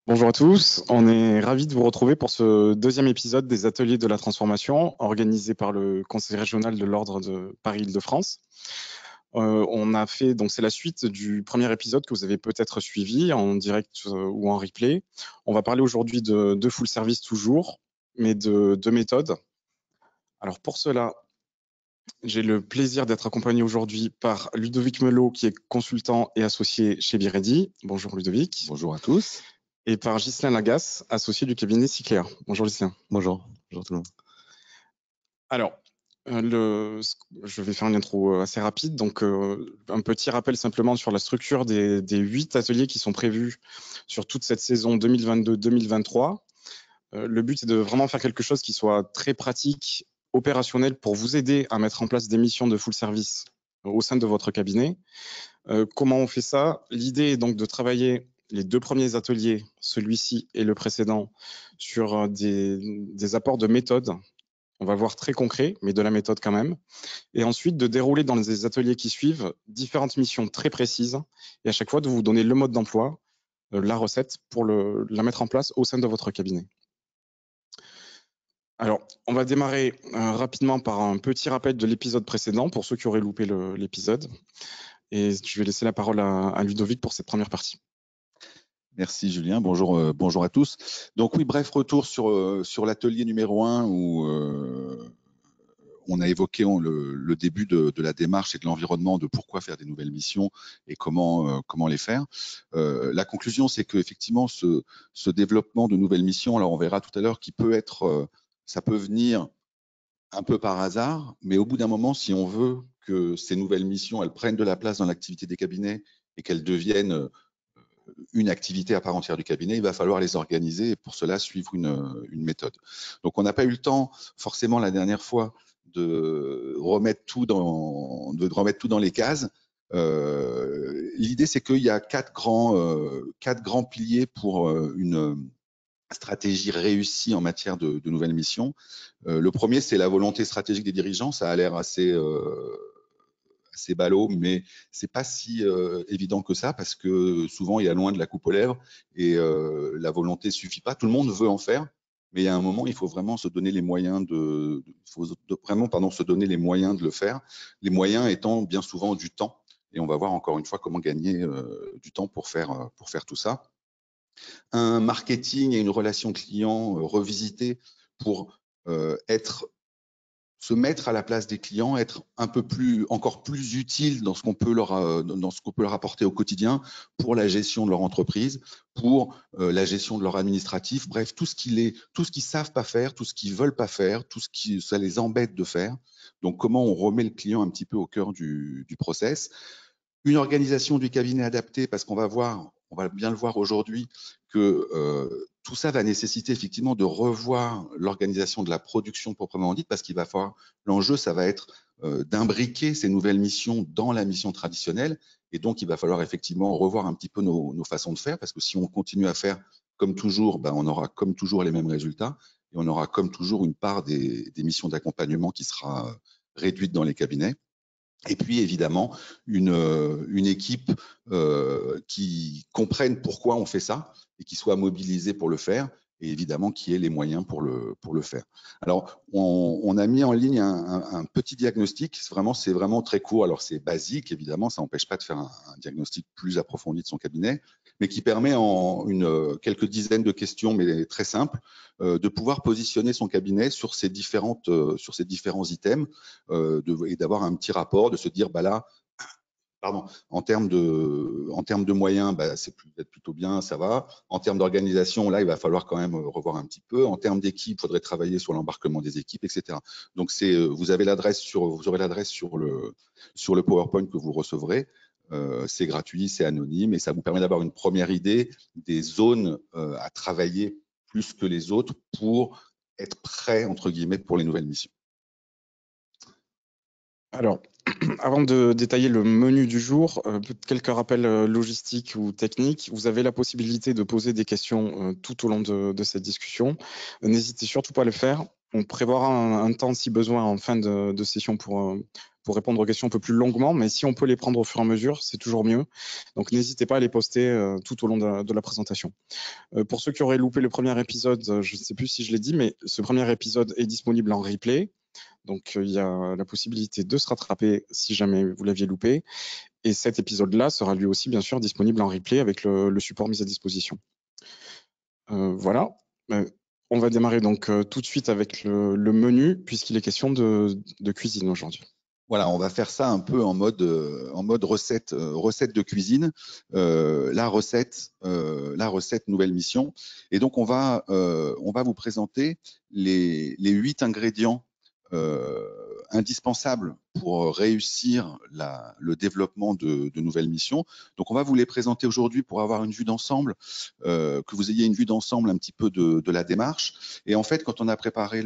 Bonjour à tous, on est ravis de vous retrouver pour ce deuxième épisode des ateliers de la transformation organisé par le Conseil régional de l'Ordre de Paris-Île-de-France. On a fait, donc c'est la suite du premier épisode que vous avez peut-être suivi en direct ou en replay. On va parler aujourd'hui de full service toujours, mais de méthode. Alors pour cela, j'ai le plaisir d'être accompagné aujourd'hui par Ludovic Melot, qui est consultant et associé chez Biredi. Bonjour Ludovic. Bonjour à tous. Et par Ghislain Lagasse, associé du cabinet Cycléa. Bonjour Ghislain. Bonjour. Bonjour tout le monde. Alors, je vais faire une intro assez rapide. Donc, un petit rappel simplement sur la structure des 8 ateliers qui sont prévus sur toute cette saison 2022-2023. Le but, c'est de vraiment faire quelque chose qui soit très pratique, opérationnel pour vous aider à mettre en place des missions de full service au sein de votre cabinet. Comment on fait ça? L'idée est donc de travailler les 2 premiers ateliers, celui-ci et le précédent, sur des apports de méthode. On va voir très concret, mais de la méthode quand même. Et ensuite, de dérouler dans les ateliers qui suivent différentes missions très précises et à chaque fois de vous donner le mode d'emploi, la recette pour la mettre en place au sein de votre cabinet. Alors, on va démarrer rapidement par un petit rappel de l'épisode précédent pour ceux qui auraient loupé l'épisode. Et je vais laisser la parole à Ludovic pour cette première partie. Merci Julien, bonjour, bonjour à tous. Donc oui, bref retour sur l'atelier numéro 1 où on a évoqué le début de la démarche et de l'environnement de pourquoi faire des nouvelles missions et comment les faire. La conclusion, c'est qu'effectivement, ce développement de nouvelles missions, alors on verra tout à l'heure, qui peut être, ça peut venir un peu par hasard, mais au bout d'un moment, si on veut que ces nouvelles missions, elles prennent de la place dans l'activité des cabinets et qu'elles deviennent une activité à part entière du cabinet, il va falloir les organiser et pour cela suivre une méthode. Donc on n'a pas eu le temps forcément la dernière fois de remettre tout dans les cases. L'idée, c'est qu'il y a quatre grands piliers pour une stratégie réussie en matière de nouvelles missions. Le premier, c'est la volonté stratégique des dirigeants. Ça a l'air assez ballot, mais c'est pas si évident que ça parce que souvent il y a loin de la coupe aux lèvres et la volonté suffit pas. Tout le monde veut en faire, mais il y a un moment, il faut vraiment se donner les moyens se donner les moyens de le faire. Les moyens étant bien souvent du temps. Et on va voir encore une fois comment gagner du temps pour faire tout ça. Un marketing et une relation client revisitée pour se mettre à la place des clients, être encore plus utile dans ce qu'on peut leur apporter au quotidien pour la gestion de leur entreprise, pour la gestion de leur administratif, bref, tout ce qu'ils savent pas faire, tout ce qu'ils veulent pas faire, tout ce qui ça les embête de faire. Donc, comment on remet le client un petit peu au cœur du process. Une organisation du cabinet adaptée, parce qu'on va bien le voir aujourd'hui, que tout ça va nécessiter effectivement de revoir l'organisation de la production proprement dite, parce qu'il va falloir, l'enjeu, ça va être d'imbriquer ces nouvelles missions dans la mission traditionnelle, et donc il va falloir effectivement revoir un petit peu nos façons de faire, parce que si on continue à faire comme toujours, on aura comme toujours les mêmes résultats, et on aura comme toujours une part des missions d'accompagnement qui sera réduite dans les cabinets. Et puis évidemment une équipe qui comprenne pourquoi on fait ça et qui soit mobilisée pour le faire, et évidemment qui ait les moyens pour le faire. Alors on a mis en ligne un petit diagnostic. C'est vraiment très court. Alors c'est basique évidemment, ça n'empêche pas de faire un diagnostic plus approfondi de son cabinet, mais qui permet en quelques dizaines de questions, mais très simples, de pouvoir positionner son cabinet sur ces différents items et d'avoir un petit rapport, de se dire là, en termes de moyens, c'est plutôt bien, ça va. En termes d'organisation, là, il va falloir quand même revoir un petit peu. En termes d'équipe, il faudrait travailler sur l'embarquement des équipes, etc. Donc vous aurez l'adresse sur le PowerPoint que vous recevrez. C'est gratuit, c'est anonyme et ça vous permet d'avoir une première idée des zones à travailler plus que les autres pour être prêt, entre guillemets, pour les nouvelles missions. Alors, avant de détailler le menu du jour, quelques rappels logistiques ou techniques. Vous avez la possibilité de poser des questions tout au long de cette discussion. N'hésitez surtout pas à le faire. On prévoira un temps, si besoin, en fin de session pour répondre aux questions un peu plus longuement, mais si on peut les prendre au fur et à mesure, c'est toujours mieux. Donc n'hésitez pas à les poster tout au long de la présentation. Pour ceux qui auraient loupé le premier épisode, je ne sais plus si je l'ai dit, mais ce premier épisode est disponible en replay. Donc il y a la possibilité de se rattraper si jamais vous l'aviez loupé. Et cet épisode-là sera lui aussi bien sûr disponible en replay avec le support mis à disposition. Voilà. On va démarrer donc tout de suite avec le menu, puisqu'il est question de cuisine aujourd'hui. Voilà, on va faire ça un peu en mode recette de cuisine. La recette nouvelle mission. Et donc on va vous présenter les 8 ingrédients indispensables pour réussir le développement de nouvelles missions. Donc on va vous les présenter aujourd'hui pour avoir une vue d'ensemble, que vous ayez une vue d'ensemble un petit peu de la démarche. Et en fait, quand on a préparé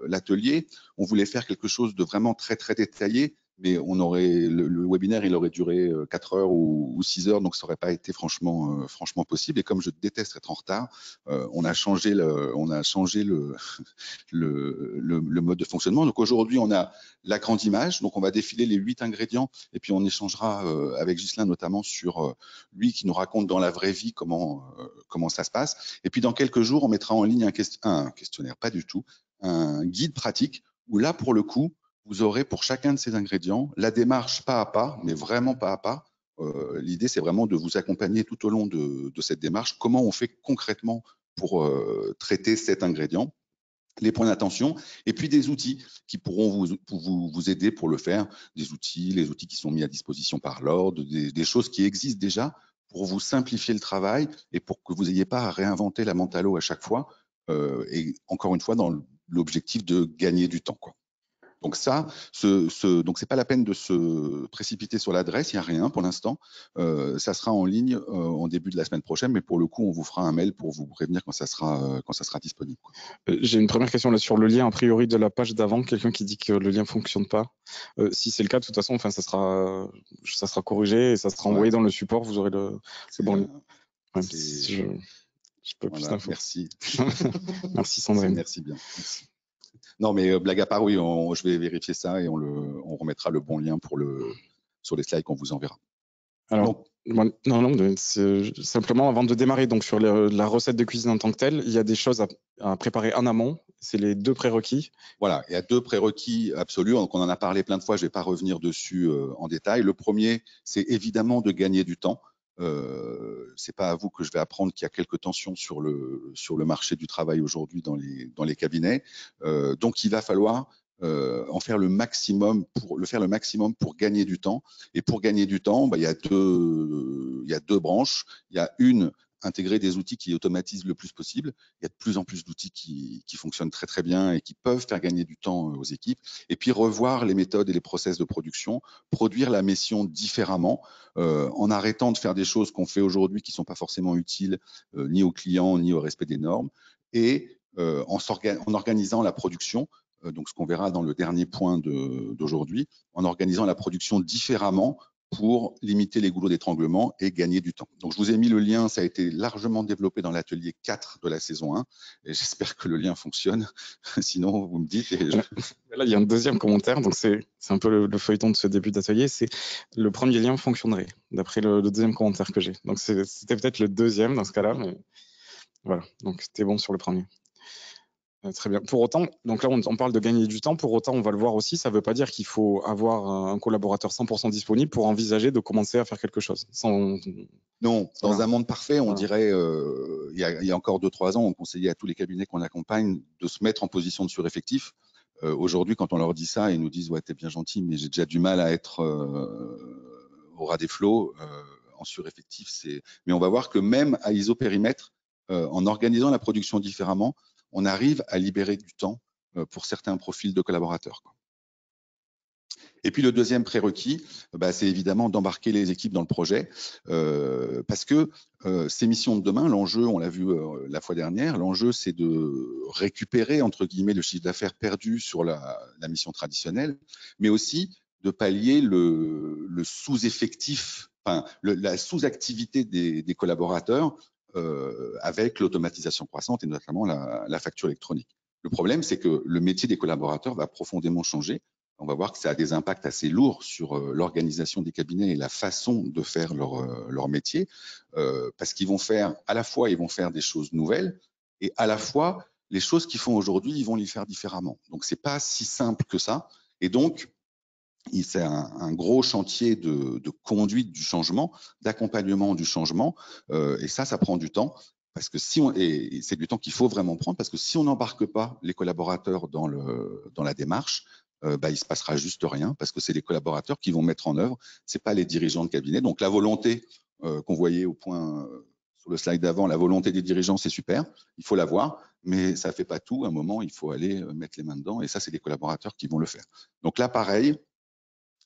l'atelier, on voulait faire quelque chose de vraiment très très détaillé, mais le webinaire il aurait duré 4 heures ou 6 heures, donc ça n'aurait pas été franchement possible. Et comme je déteste être en retard, on a changé le mode de fonctionnement. Donc aujourd'hui, on a la grande image, donc on va défiler les 8 ingrédients, et puis on échangera avec Ghislain notamment sur lui qui nous raconte dans la vraie vie comment ça se passe. Et puis dans quelques jours, on mettra en ligne un questionnaire, pas du tout, un guide pratique où là, pour le coup, vous aurez pour chacun de ces ingrédients la démarche pas à pas, mais vraiment pas à pas. L'idée, c'est vraiment de vous accompagner tout au long de cette démarche. Comment on fait concrètement pour traiter cet ingrédient, les points d'attention, et puis des outils qui pourront vous aider pour le faire, les outils qui sont mis à disposition par l'ordre, des choses qui existent déjà pour vous simplifier le travail et pour que vous n'ayez pas à réinventer la mentalo à chaque fois, et encore une fois dans l'objectif de gagner du temps, quoi. Donc ça, donc c'est pas la peine de se précipiter sur l'adresse, il n'y a rien pour l'instant. Ça sera en ligne en début de la semaine prochaine, mais pour le coup, on vous fera un mail pour vous prévenir quand ça sera disponible. J'ai une première question là sur le lien a priori de la page d'avant, quelqu'un qui dit que le lien fonctionne pas. Si c'est le cas, de toute façon, enfin ça sera corrigé et ça sera envoyé dans le support. Vous aurez le bon. Je peux plus d'infos. Merci. Merci Sandrine. Merci bien. Merci. Non, mais blague à part, oui, je vais vérifier ça et on remettra le bon lien sur les slides qu'on vous enverra. Alors, non, c'est simplement avant de démarrer donc sur la recette de cuisine en tant que telle, il y a des choses à préparer en amont. C'est les 2 prérequis. Voilà, il y a 2 prérequis absolus. Donc on en a parlé plein de fois, je ne vais pas revenir dessus en détail. Le premier, c'est évidemment de gagner du temps. C'est pas à vous que je vais apprendre qu'il y a quelques tensions sur le marché du travail aujourd'hui dans les cabinets. Donc il va falloir faire le maximum pour gagner du temps. Et pour gagner du temps, il y a deux branches. Il y a une, intégrer des outils qui automatisent le plus possible. Il y a de plus en plus d'outils qui fonctionnent très très bien et qui peuvent faire gagner du temps aux équipes. Et puis revoir les méthodes et les process de production, produire la mission différemment, en arrêtant de faire des choses qu'on fait aujourd'hui qui ne sont pas forcément utiles ni aux clients ni au respect des normes, et en organisant la production. Donc ce qu'on verra dans le dernier point d'aujourd'hui, en organisant la production différemment pour limiter les goulots d'étranglement et gagner du temps. Donc je vous ai mis le lien, ça a été largement développé dans l'atelier 4 de la saison 1, et j'espère que le lien fonctionne, sinon vous me dites. Là, il y a un deuxième commentaire, donc c'est un peu le feuilleton de ce début d'atelier, c'est le premier lien fonctionnerait, d'après le deuxième commentaire que j'ai. Donc c'était peut-être le deuxième dans ce cas-là, mais voilà, donc c'était bon sur le premier. Très bien. Pour autant, donc là, on parle de gagner du temps. Pour autant, on va le voir aussi, ça ne veut pas dire qu'il faut avoir un collaborateur 100% disponible pour envisager de commencer à faire quelque chose. Non, dans un monde parfait, on dirait, il y a encore 2-3 ans, on conseillait à tous les cabinets qu'on accompagne de se mettre en position de sureffectif. Aujourd'hui, quand on leur dit ça, ils nous disent « Ouais, t'es bien gentil, mais j'ai déjà du mal à être au ras des flots en sureffectif. » Mais on va voir que même à isopérimètre, en organisant la production différemment, on arrive à libérer du temps pour certains profils de collaborateurs. Et puis le deuxième prérequis, c'est évidemment d'embarquer les équipes dans le projet, parce que ces missions de demain, l'enjeu, on l'a vu la fois dernière, l'enjeu c'est de récupérer entre guillemets le chiffre d'affaires perdu sur la mission traditionnelle, mais aussi de pallier le sous-effectif, enfin la sous-activité des collaborateurs avec l'automatisation croissante et notamment la facture électronique. Le problème, c'est que le métier des collaborateurs va profondément changer. on va voir que ça a des impacts assez lourds sur l'organisation des cabinets et la façon de faire leur métier, parce qu'ils vont faire, à la fois, ils vont faire des choses nouvelles, et à la fois, les choses qu'ils font aujourd'hui, ils vont les faire différemment. Donc, c'est pas si simple que ça. Et donc, c'est un gros chantier de conduite du changement, d'accompagnement du changement, et ça prend du temps. Parce que et c'est du temps qu'il faut vraiment prendre, parce que si on n'embarque pas les collaborateurs dans la démarche, il se passera juste rien, parce que c'est les collaborateurs qui vont mettre en œuvre, c'est pas les dirigeants de cabinet. Donc la volonté qu'on voyait au point sur le slide d'avant, la volonté des dirigeants, c'est super, il faut l'avoir, mais ça fait pas tout. À un moment, il faut aller mettre les mains dedans, et ça, c'est les collaborateurs qui vont le faire. Donc là, pareil,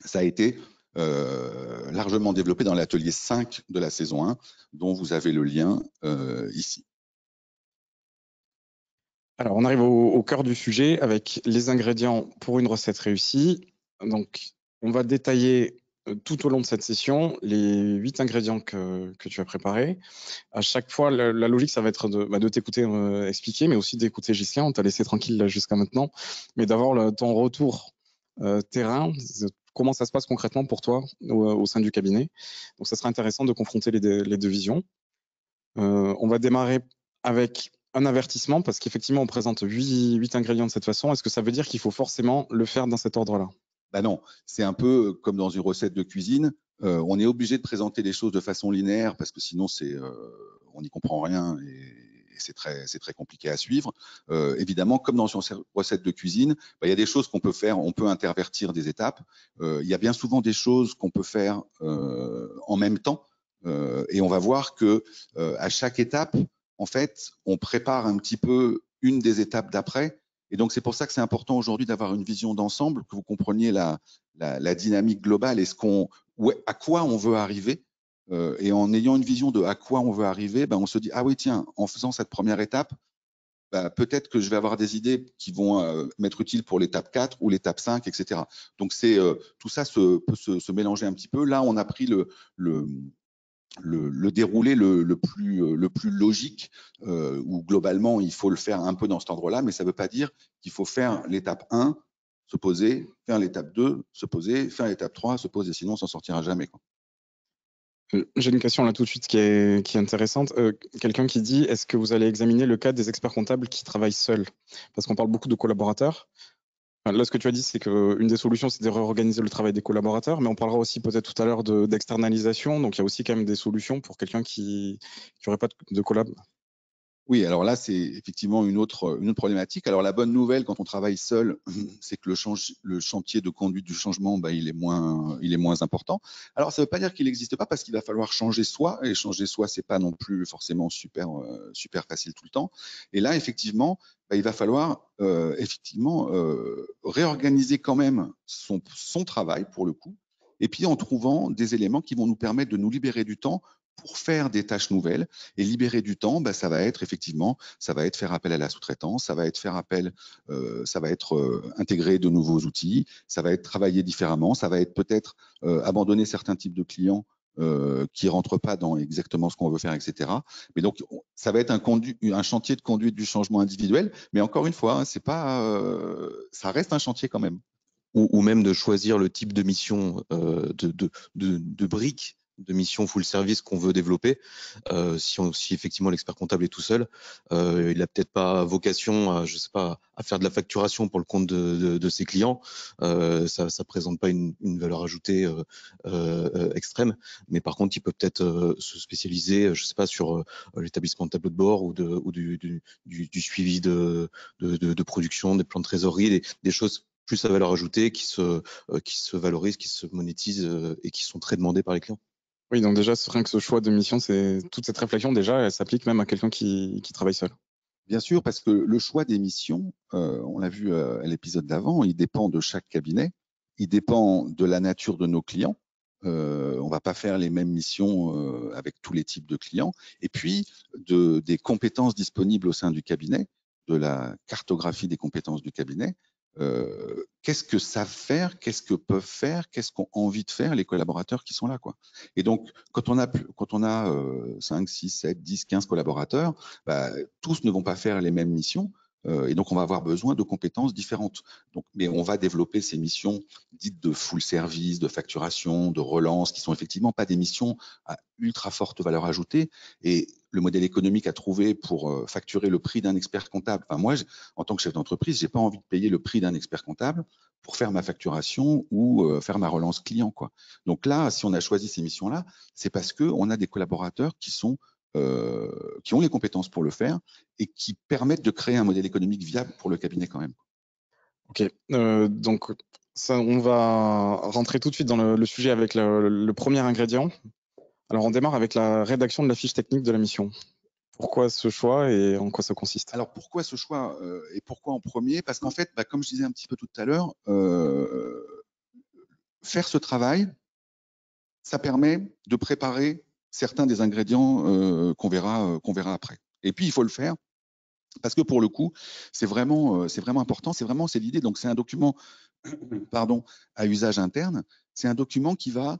ça a été largement développé dans l'atelier 5 de la saison 1, dont vous avez le lien ici. Alors, on arrive au cœur du sujet avec les ingrédients pour une recette réussie. Donc, on va détailler tout au long de cette session les 8 ingrédients que tu as préparés. À chaque fois, la logique, ça va être de t'écouter expliquer, mais aussi d'écouter Giscard. On t'a laissé tranquille là jusqu'à maintenant, mais d'avoir ton retour terrain. Comment ça se passe concrètement pour toi au sein du cabinet. Donc, ça sera intéressant de confronter les deux visions. On va démarrer avec un avertissement parce qu'effectivement, on présente 8 ingrédients de cette façon. Est-ce que ça veut dire qu'il faut forcément le faire dans cet ordre-là? Bah non, c'est un peu comme dans une recette de cuisine. On est obligé de présenter les choses de façon linéaire parce que sinon, on n'y comprend rien et c'est très compliqué à suivre. Évidemment, comme dans une recette de cuisine, il y a des choses qu'on peut faire, on peut intervertir des étapes. Il y a bien souvent des choses qu'on peut faire en même temps. Et on va voir que à chaque étape, en fait, on prépare un petit peu une des étapes d'après. Et donc, c'est pour ça que c'est important aujourd'hui d'avoir une vision d'ensemble, que vous compreniez la dynamique globale et à quoi on veut arriver. Et en ayant une vision de à quoi on veut arriver, on se dit, ah oui, tiens, en faisant cette première étape, peut-être que je vais avoir des idées qui vont m'être utiles pour l'étape 4 ou l'étape 5, etc. Donc, tout ça peut se mélanger un petit peu. Là, on a pris le déroulé le plus logique, où globalement, il faut le faire un peu dans cet ordre-là, mais ça ne veut pas dire qu'il faut faire l'étape 1, se poser, faire l'étape 2, se poser, faire l'étape 3, se poser, sinon on s'en sortira jamais, quoi. J'ai une question là tout de suite qui est intéressante. Quelqu'un qui dit, est-ce que vous allez examiner le cas des experts comptables qui travaillent seuls? Parce qu'on parle beaucoup de collaborateurs. Là, ce que tu as dit, c'est qu'une des solutions, c'est de réorganiser le travail des collaborateurs, mais on parlera aussi peut-être tout à l'heure d'externalisation. Donc, il y a aussi quand même des solutions pour quelqu'un qui n'aurait pas de collab. Oui, alors là, c'est effectivement une autre problématique. Alors la bonne nouvelle quand on travaille seul, c'est que le chantier de conduite du changement, il est moins important. Alors ça ne veut pas dire qu'il n'existe pas, parce qu'il va falloir changer soi, et changer soi, c'est pas non plus forcément super facile tout le temps. Et là, effectivement, il va falloir réorganiser quand même son travail pour le coup, et puis en trouvant des éléments qui vont nous permettre de nous libérer du temps pour faire des tâches nouvelles. Et libérer du temps, ça va être faire appel à la sous-traitance, ça va être intégrer de nouveaux outils, ça va être travailler différemment, ça va être peut-être abandonner certains types de clients qui rentrent pas dans exactement ce qu'on veut faire, etc. Mais donc, ça va être un chantier de conduite du changement individuel. Mais encore une fois, ça reste un chantier quand même. Ou même de choisir le type de mission, de briques de mission full service qu'on veut développer. Si effectivement l'expert comptable est tout seul, il n'a peut-être pas vocation à faire de la facturation pour le compte de ses clients. Ça présente pas une valeur ajoutée extrême, mais par contre il peut peut-être se spécialiser, sur l'établissement de tableau de bord ou du suivi de production, des plans de trésorerie, des choses plus à valeur ajoutée qui se valorisent, qui se monétisent et qui sont très demandées par les clients. Oui, donc déjà, rien que ce choix de mission, toute cette réflexion, déjà, elle s'applique même à quelqu'un qui travaille seul. Bien sûr, parce que le choix des missions, on l'a vu à l'épisode d'avant, il dépend de chaque cabinet, il dépend de la nature de nos clients. On va pas faire les mêmes missions avec tous les types de clients, et puis des compétences disponibles au sein du cabinet, de la cartographie des compétences du cabinet. Qu'est-ce que savent faire, qu'est-ce que peuvent faire, qu'est-ce qu'ont envie de faire les collaborateurs qui sont là, quoi. Et donc, quand on a 5, 6, 7, 10, 15 collaborateurs, tous ne vont pas faire les mêmes missions. Et donc, on va avoir besoin de compétences différentes. Donc, mais on va développer ces missions dites de full service, de facturation, de relance, qui sont effectivement pas des missions à ultra forte valeur ajoutée. Et le modèle économique à trouver pour facturer le prix d'un expert comptable. Enfin, moi, en tant que chef d'entreprise, j'ai pas envie de payer le prix d'un expert comptable pour faire ma facturation ou faire ma relance client, quoi. Donc là, si on a choisi ces missions-là, c'est parce que on a des collaborateurs qui ont les compétences pour le faire et qui permettent de créer un modèle économique viable pour le cabinet quand même. Ok, donc ça, on va rentrer tout de suite dans le sujet avec le premier ingrédient. Alors on démarre avec la rédaction de la fiche technique de la mission. Pourquoi ce choix et en quoi ça consiste? Alors pourquoi ce choix et pourquoi en premier? Parce qu'en fait, comme je disais un petit peu tout à l'heure, faire ce travail, ça permet de préparer certains des ingrédients qu'on verra après. Et puis il faut le faire parce que pour le coup, c'est vraiment important. C'est l'idée. Donc c'est un document, pardon, à usage interne. C'est un document qui va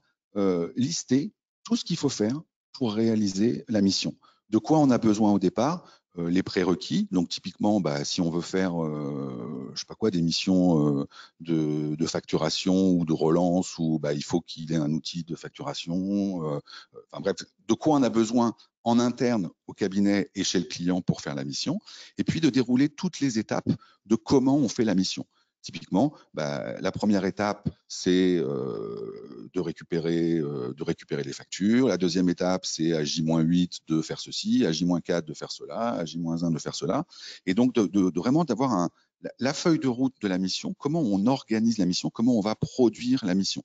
lister tout ce qu'il faut faire pour réaliser la mission. De quoi on a besoin au départ, les prérequis. Donc typiquement, si on veut faire, je sais pas quoi, des missions de facturation ou de relance, ou il faut qu'il ait un outil de facturation. Enfin bref, de quoi on a besoin en interne au cabinet et chez le client pour faire la mission, et puis de dérouler toutes les étapes de comment on fait la mission. Typiquement, la première étape, c'est de récupérer les factures. La deuxième étape, c'est à J-8 de faire ceci, à J-4 de faire cela, à J-1 de faire cela. Et donc, de vraiment d'avoir la feuille de route de la mission, comment on organise la mission, comment on va produire la mission.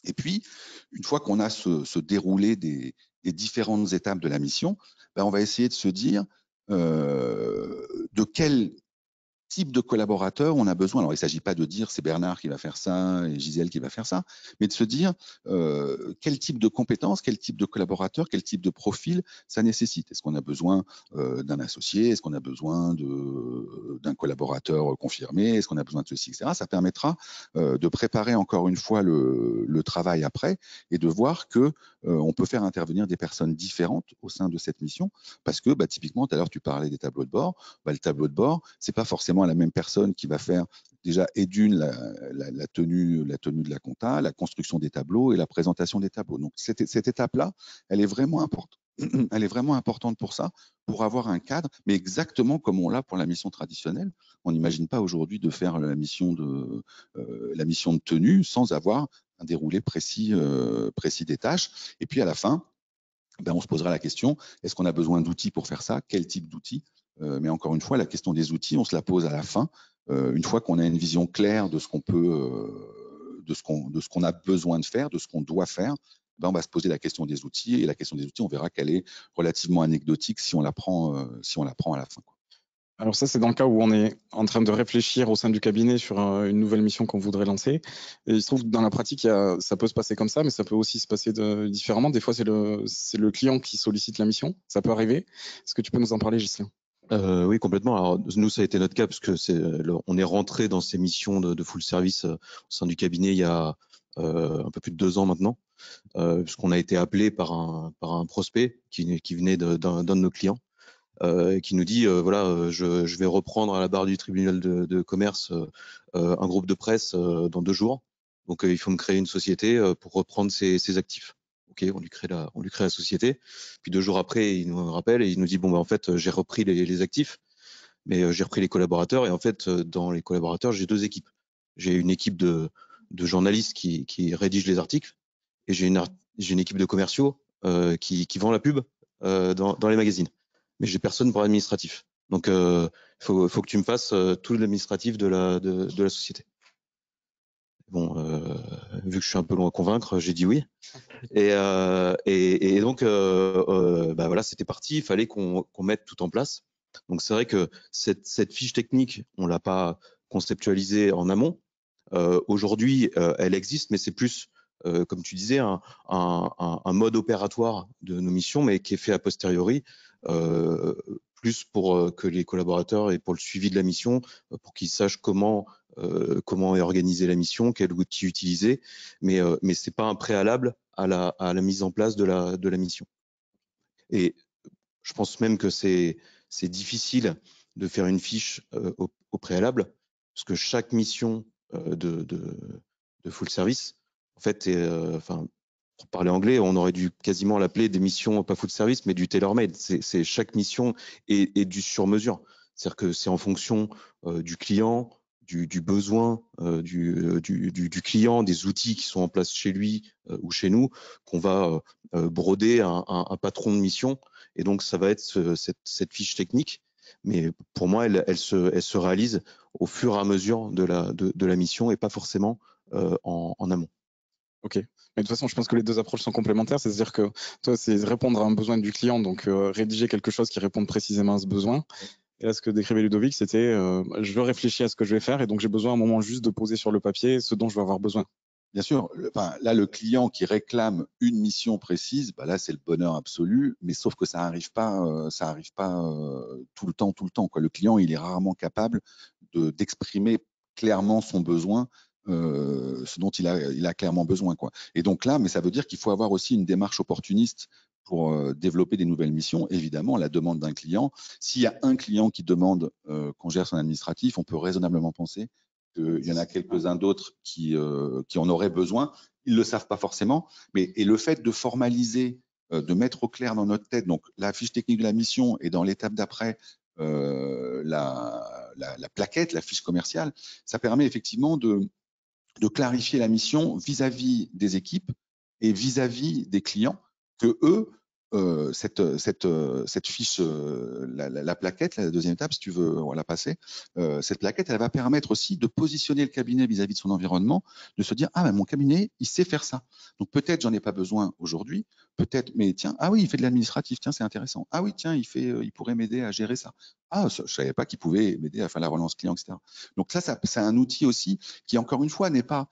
Et puis, une fois qu'on a ce déroulé des différentes étapes de la mission, on va essayer de se dire de quel type de collaborateur on a besoin. Alors, il ne s'agit pas de dire c'est Bernard qui va faire ça et Gisèle qui va faire ça, mais de se dire quel type de compétences, quel type de collaborateur, quel type de profil ça nécessite. Est-ce qu'on a besoin d'un associé? Est-ce qu'on a besoin d'un collaborateur confirmé? Est-ce qu'on a besoin de ceci, etc. Ça permettra de préparer encore une fois le travail après et de voir que on peut faire intervenir des personnes différentes au sein de cette mission, parce que typiquement, tout à l'heure, tu parlais des tableaux de bord. Le tableau de bord, c'est pas forcément la même personne qui va faire déjà la tenue de la compta, la construction des tableaux et la présentation des tableaux. Donc cette étape-là, elle est vraiment importante. Elle est vraiment importante pour ça, pour avoir un cadre, mais exactement comme on l'a pour la mission traditionnelle. On n'imagine pas aujourd'hui de faire la mission de tenue sans avoir un déroulé précis des tâches. Et puis à la fin, on se posera la question, est-ce qu'on a besoin d'outils pour faire ça? Quel type d'outils? Mais encore une fois, la question des outils, on se la pose à la fin, une fois qu'on a une vision claire de ce qu'on peut, de ce qu'on a besoin de faire, de ce qu'on doit faire. On va se poser la question des outils, et la question des outils, on verra qu'elle est relativement anecdotique si on la prend à la fin. Alors ça, c'est dans le cas où on est en train de réfléchir au sein du cabinet sur une nouvelle mission qu'on voudrait lancer. Et il se trouve que dans la pratique, ça peut se passer comme ça, mais ça peut aussi se passer différemment. Des fois, c'est le client qui sollicite la mission. Ça peut arriver. Est-ce que tu peux nous en parler, Ghislain? Oui, complètement. Alors nous, ça a été notre cas parce que on est rentré dans ces missions de full service au sein du cabinet il y a un peu plus de 2 ans maintenant, puisqu'on a été appelé par un prospect qui venait d'un de nos clients, qui nous dit voilà, je vais reprendre à la barre du tribunal de commerce un groupe de presse dans 2 jours. Donc il faut me créer une société pour reprendre ses actifs. Ok, on lui crée la société. Puis 2 jours après, il nous rappelle et il nous dit bon en fait j'ai repris les actifs, mais j'ai repris les collaborateurs et en fait dans les collaborateurs j'ai 2 équipes. J'ai une équipe de journalistes qui rédigent les articles et j'ai une équipe de commerciaux qui vend la pub dans les magazines. Mais j'ai personne pour l'administratif. Donc faut que tu me fasses tout l'administratif de la société. Bon, vu que je suis un peu long à convaincre, j'ai dit oui. Et donc voilà, c'était parti. Il fallait qu'on mette tout en place. Donc c'est vrai que cette fiche technique, on l'a pas conceptualisée en amont. Aujourd'hui, elle existe, mais c'est plus, comme tu disais, un mode opératoire de nos missions, mais qui est fait a posteriori, plus pour que les collaborateurs et pour le suivi de la mission, pour qu'ils sachent comment est organisée la mission, quel outil utiliser, mais c'est pas un préalable à la mise en place de la mission. Et je pense même que c'est difficile de faire une fiche au préalable, parce que chaque mission de full service, en fait, enfin, pour parler anglais, on aurait dû quasiment l'appeler des missions pas full service, mais du tailor-made. C'est chaque mission est du sur-mesure. C'est-à-dire que c'est en fonction du client, du besoin du client, des outils qui sont en place chez lui ou chez nous, qu'on va broder un patron de mission. Et donc, ça va être cette fiche technique. Mais pour moi, elle se réalise au fur et à mesure de la mission et pas forcément en amont. Ok. Mais de toute façon, je pense que les deux approches sont complémentaires. C'est-à-dire que toi, c'est répondre à un besoin du client, donc rédiger quelque chose qui réponde précisément à ce besoin. Et là, ce que décrivait Ludovic, c'était je réfléchis à ce que je vais faire et donc j'ai besoin à un moment juste de poser sur le papier ce dont je vais avoir besoin. Bien sûr, là, le client qui réclame une mission précise, bah là, c'est le bonheur absolu, mais sauf que ça arrive pas tout le temps, quoi. Le client, il est rarement capable d'exprimer clairement son besoin, ce dont il a clairement besoin, quoi. Et donc là, mais ça veut dire qu'il faut avoir aussi une démarche opportuniste pour développer des nouvelles missions. Évidemment, la demande d'un client. S'il y a un client qui demande qu'on gère son administratif, on peut raisonnablement penser qu'il y en a quelques-uns d'autres qui en auraient besoin. Ils ne le savent pas forcément, et le fait de formaliser, de mettre au clair dans notre tête, donc la fiche technique de la mission et dans l'étape d'après, la plaquette, la fiche commerciale, ça permet effectivement de clarifier la mission vis-à-vis des équipes et vis-à-vis des clients, que eux, cette fiche, la plaquette, la deuxième étape, si tu veux la passer, cette plaquette, elle va permettre aussi de positionner le cabinet vis-à-vis de son environnement, de se dire, ah ben mon cabinet, il sait faire ça. Donc peut-être j'en ai pas besoin aujourd'hui, peut-être, mais tiens, ah oui, il fait de l'administratif, tiens, c'est intéressant. Ah oui, tiens, il pourrait m'aider à gérer ça. Ah, je savais pas qu'il pouvait m'aider à faire la relance client, etc. Donc ça c'est un outil aussi qui, encore une fois, n'est pas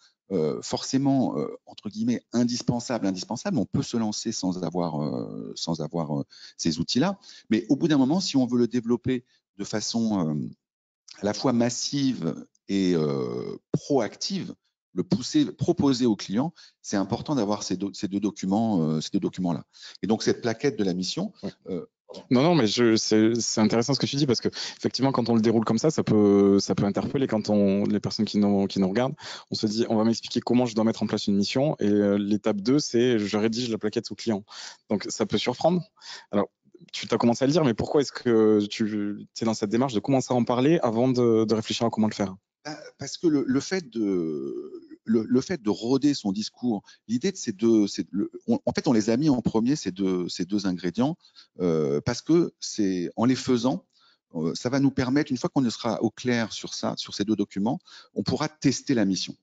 forcément entre guillemets indispensable. On peut se lancer sans avoir ces outils-là, mais au bout d'un moment, si on veut le développer de façon à la fois massive et proactive, le proposer aux clients, c'est important d'avoir ces deux documents-là. Et donc cette plaquette de la mission. Non, mais c'est intéressant ce que tu dis parce que effectivement, quand on le déroule comme ça peut interpeller quand les personnes qui nous regardent. On se dit, on va m'expliquer comment je dois mettre en place une mission et l'étape 2, c'est je rédige la plaquette au client. Donc ça peut surprendre. Alors, tu as commencé à le dire, mais pourquoi est-ce que tu es dans cette démarche de commencer à en parler avant de réfléchir à comment le faire? Parce que le fait de rôder son discours, l'idée de ces deux, en fait, on les a mis en premier ces deux ingrédients parce que c'est en les faisant, ça va nous permettre, une fois qu'on sera au clair sur ça, sur ces deux documents, on pourra tester la mission.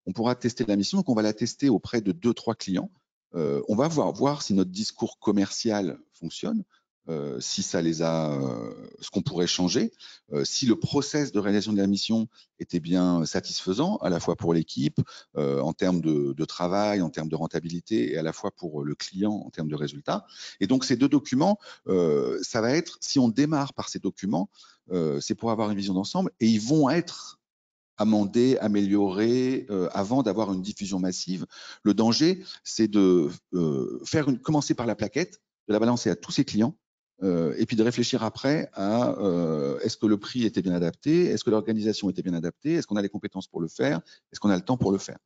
Donc on va la tester auprès de 2-3 clients. On va voir si notre discours commercial fonctionne. Si ça ce qu'on pourrait changer, si le process de réalisation de la mission était bien satisfaisant, à la fois pour l'équipe, en termes de travail, en termes de rentabilité, et à la fois pour le client en termes de résultats. Et donc ces deux documents, ça va être, si on démarre par ces documents, c'est pour avoir une vision d'ensemble, et ils vont être amender, améliorer avant d'avoir une diffusion massive. Le danger, c'est de commencer par la plaquette, de la balancer à tous ses clients, et puis de réfléchir après à est-ce que le prix était bien adapté, est-ce que l'organisation était bien adaptée, est-ce qu'on a les compétences pour le faire, est-ce qu'on a le temps pour le faire.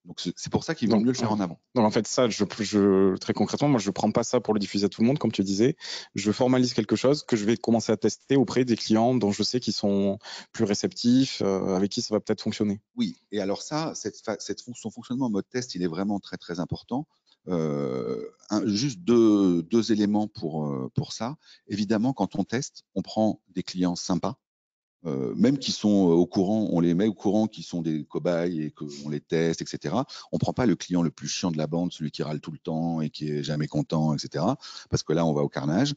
Donc c'est pour ça qu'il vaut mieux le faire en avant. Donc en fait, ça, très concrètement, moi je ne prends pas ça pour le diffuser à tout le monde, comme tu disais. Je formalise quelque chose que je vais commencer à tester auprès des clients dont je sais qu'ils sont plus réceptifs, avec qui ça va peut-être fonctionner. Oui, et alors ça, son fonctionnement en mode test, il est vraiment très très important. Juste deux éléments pour ça. Évidemment, quand on teste, on prend des clients sympas, même qui sont au courant, on les met au courant qui sont des cobayes et qu'on les teste, etc. On prend pas le client le plus chiant de la bande, celui qui râle tout le temps et qui est jamais content, etc. Parce que là, on va au carnage.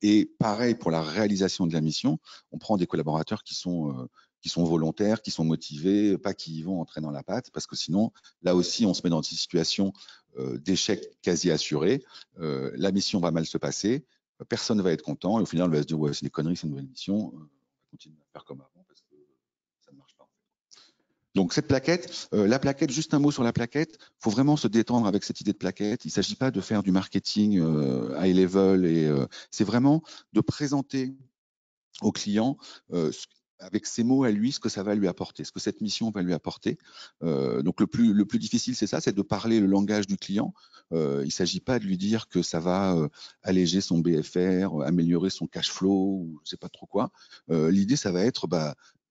Et pareil pour la réalisation de la mission, on prend des collaborateurs qui sont volontaires, qui sont motivés, pas qui y vont en traînant la patte, parce que sinon, là aussi, on se met dans une situation d'échec quasi assuré. La mission va mal se passer, personne ne va être content, et au final, on va se dire, ouais, c'est des conneries, c'est une nouvelle mission. Continuer à faire comme avant parce que ça ne marche pas. Donc cette plaquette, la plaquette, juste un mot sur la plaquette, il faut vraiment se détendre avec cette idée de plaquette. Il ne s'agit pas de faire du marketing high level, c'est vraiment de présenter au client avec ses mots à lui, ce que ça va lui apporter, ce que cette mission va lui apporter. Donc le plus difficile, c'est ça, c'est de parler le langage du client. Il ne s'agit pas de lui dire que ça va alléger son BFR, améliorer son cash flow ou je ne sais pas trop quoi. L'idée, ça va être,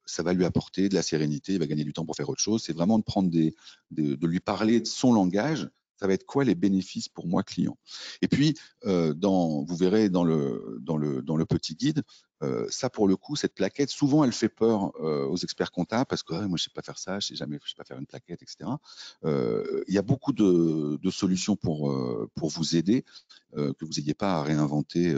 ça va lui apporter de la sérénité, il va gagner du temps pour faire autre chose. C'est vraiment de prendre de lui parler de son langage. Ça va être quoi les bénéfices pour moi client. Et puis, vous verrez dans le petit guide, ça, pour le coup, cette plaquette, souvent, elle fait peur aux experts comptables parce que moi, je ne sais pas faire ça, je ne sais pas faire une plaquette, etc. Il y a beaucoup de solutions pour vous aider, que vous n'ayez pas à réinventer,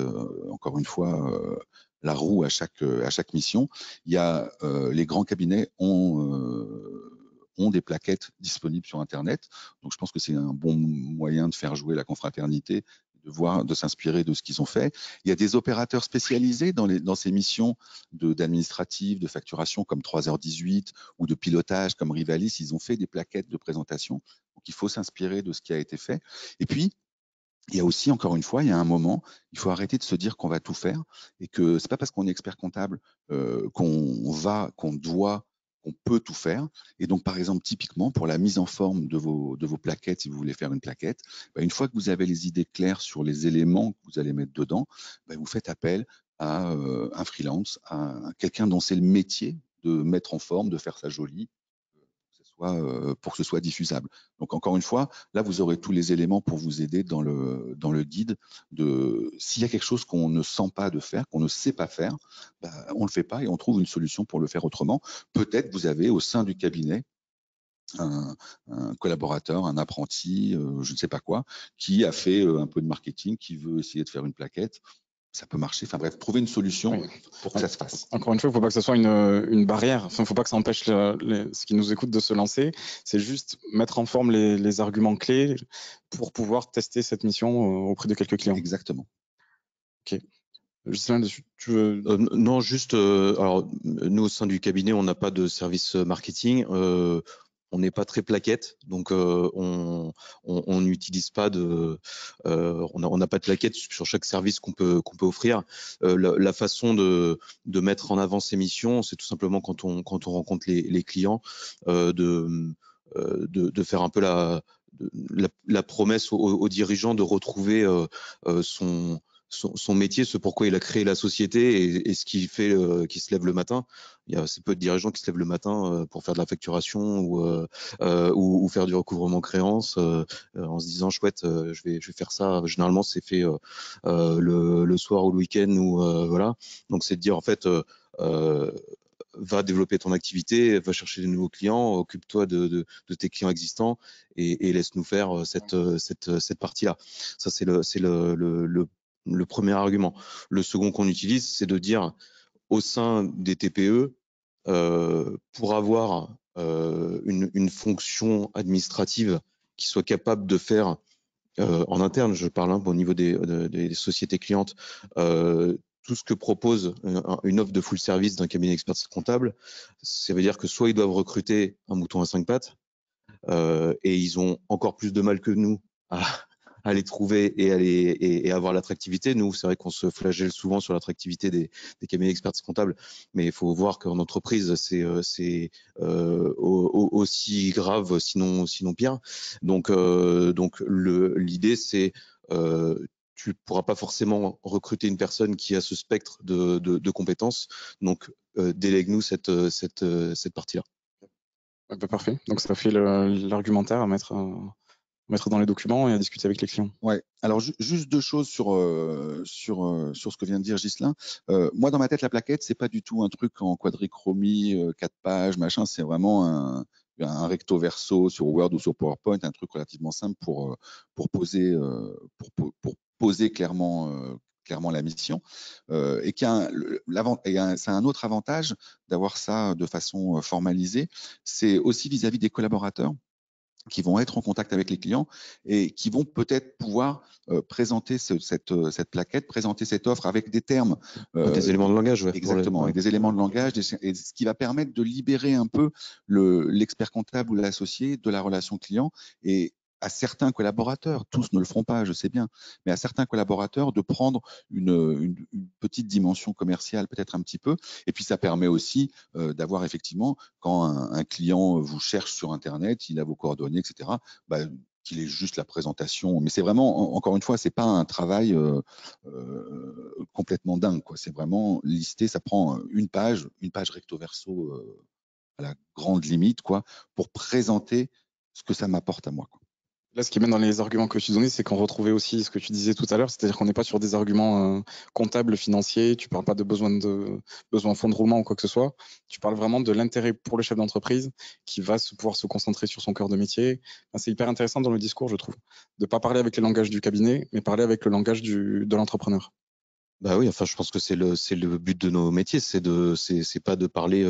encore une fois, la roue à chaque mission. Il y a les grands cabinets ont des plaquettes disponibles sur Internet. Donc, je pense que c'est un bon moyen de faire jouer la confraternité, de s'inspirer de ce qu'ils ont fait. Il y a des opérateurs spécialisés dans ces missions d'administratif, de facturation comme 3h18 ou de pilotage comme Rivalis. Ils ont fait des plaquettes de présentation. Donc, il faut s'inspirer de ce qui a été fait. Et puis, il y a aussi, encore une fois, il y a un moment, il faut arrêter de se dire qu'on va tout faire et que c'est pas parce qu'on est expert comptable qu'on doit, qu'on peut tout faire. Et donc, par exemple, typiquement, pour la mise en forme de vos plaquettes, si vous voulez faire une plaquette, une fois que vous avez les idées claires sur les éléments que vous allez mettre dedans, vous faites appel à un freelance, à quelqu'un dont c'est le métier de mettre en forme, de faire ça joli, pour que ce soit diffusable. Donc encore une fois, là vous aurez tous les éléments pour vous aider dans le guide. S'il y a quelque chose qu'on ne sent pas de faire, qu'on ne sait pas faire, on le fait pas et on trouve une solution pour le faire autrement. Peut-être vous avez au sein du cabinet un collaborateur, un apprenti, je ne sais pas quoi, qui a fait un peu de marketing, qui veut essayer de faire une plaquette. Ça peut marcher. Enfin bref, trouver une solution pour que ça se fasse. Encore une fois, il ne faut pas que ce soit une barrière. Enfin, il ne faut pas que ça empêche ceux qui nous écoutent de se lancer. C'est juste mettre en forme les arguments clés pour pouvoir tester cette mission auprès de quelques clients. Exactement. Ok. Justin, tu veux... Non, juste, alors nous au sein du cabinet, on n'a pas de service marketing. On n'est pas très plaquette, donc on n'utilise pas on n'a pas de plaquette sur chaque service qu'on peut offrir. La façon de mettre en avant ces missions, c'est tout simplement quand on rencontre les clients, de faire un peu la promesse aux dirigeants de retrouver son métier, ce pourquoi il a créé la société et ce qui fait qu'il se lève le matin. Il y a assez peu de dirigeants qui se lèvent le matin pour faire de la facturation ou faire du recouvrement créance en se disant chouette, je vais faire ça. Généralement, c'est fait le soir ou le week-end ou voilà. Donc c'est de dire en fait va développer ton activité, va chercher de nouveaux clients, occupe-toi de tes clients existants et laisse-nous faire cette partie-là. Ça c'est le premier argument. Le second qu'on utilise, c'est de dire au sein des TPE, pour avoir une fonction administrative qui soit capable de faire en interne, je parle au niveau des sociétés clientes, tout ce que propose une offre de full service d'un cabinet expertise comptable, ça veut dire que soit ils doivent recruter un mouton à 5 pattes, et ils ont encore plus de mal que nous à les trouver et avoir l'attractivité. Nous, c'est vrai qu'on se flagelle souvent sur l'attractivité des cabinets expertise comptables, mais il faut voir qu'en entreprise, c'est aussi grave, sinon pire. Donc l'idée, c'est tu pourras pas forcément recruter une personne qui a ce spectre de compétences. Donc délègue-nous cette partie-là. Parfait. Donc ça fait l'argumentaire à mettre dans les documents et à discuter avec les clients. Ouais. Alors juste deux choses sur ce que vient de dire Ghislain. Moi dans ma tête la plaquette c'est pas du tout un truc en quadrichromie, 4 pages machin. C'est vraiment un recto verso sur Word ou sur PowerPoint, un truc relativement simple pour poser clairement la mission et c'est un autre avantage d'avoir ça de façon formalisée. C'est aussi vis-à-vis des collaborateurs qui vont être en contact avec les clients et qui vont peut-être pouvoir présenter cette plaquette, présenter cette offre avec des termes. Des éléments de langage, ouais. Exactement, avec des éléments de langage, et ce qui va permettre de libérer un peu l'expert comptable ou l'associé de la relation client et à certains collaborateurs, tous ne le feront pas, je sais bien, mais à certains collaborateurs de prendre une petite dimension commerciale, peut-être un petit peu. Et puis ça permet aussi d'avoir effectivement, quand un client vous cherche sur Internet, il a vos coordonnées, etc., bah, qu'il ait juste la présentation. Mais c'est vraiment, encore une fois, c'est pas un travail complètement dingue, quoi. C'est vraiment listé, ça prend une page recto verso à la grande limite, quoi, pour présenter ce que ça m'apporte à moi, quoi. Là, ce qui est bien dans les arguments que tu donnais, c'est qu'on retrouvait aussi ce que tu disais tout à l'heure, c'est-à-dire qu'on n'est pas sur des arguments comptables, financiers, tu parles pas de besoin en fonds de roulement ou quoi que ce soit, tu parles vraiment de l'intérêt pour le chef d'entreprise qui va pouvoir se concentrer sur son cœur de métier. Enfin, c'est hyper intéressant dans le discours, je trouve, de pas parler avec le langage du cabinet, mais parler avec le langage de l'entrepreneur. Bah oui, enfin, je pense que c'est le but de nos métiers, c'est pas de parler.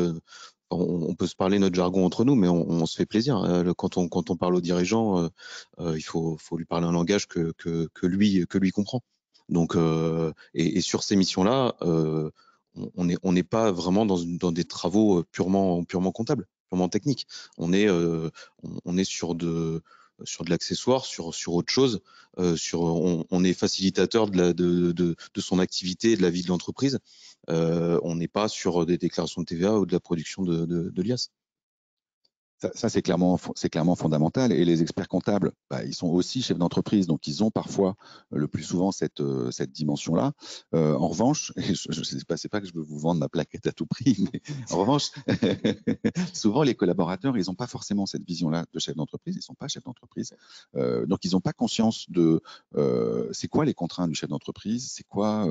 On peut se parler notre jargon entre nous, mais on se fait plaisir. Quand on parle aux dirigeants, il faut lui parler un langage que lui comprend. Donc, et sur ces missions-là, on n'est pas vraiment dans des travaux purement comptables, purement techniques. On est sur de l'accessoire, sur autre chose. On est facilitateur de son activité et de la vie de l'entreprise. On n'est pas sur des déclarations de TVA ou de la production de l'IAS. Ça c'est clairement fondamental. Et les experts comptables, bah, ils sont aussi chefs d'entreprise, donc ils ont parfois, le plus souvent, cette dimension-là. En revanche, et je sais pas, c'est pas que je veux vous vendre ma plaquette à tout prix, mais en revanche, souvent les collaborateurs, ils n'ont pas forcément cette vision-là de chef d'entreprise. Ils sont pas chefs d'entreprise, donc ils n'ont pas conscience de c'est quoi les contraintes du chef d'entreprise, c'est quoi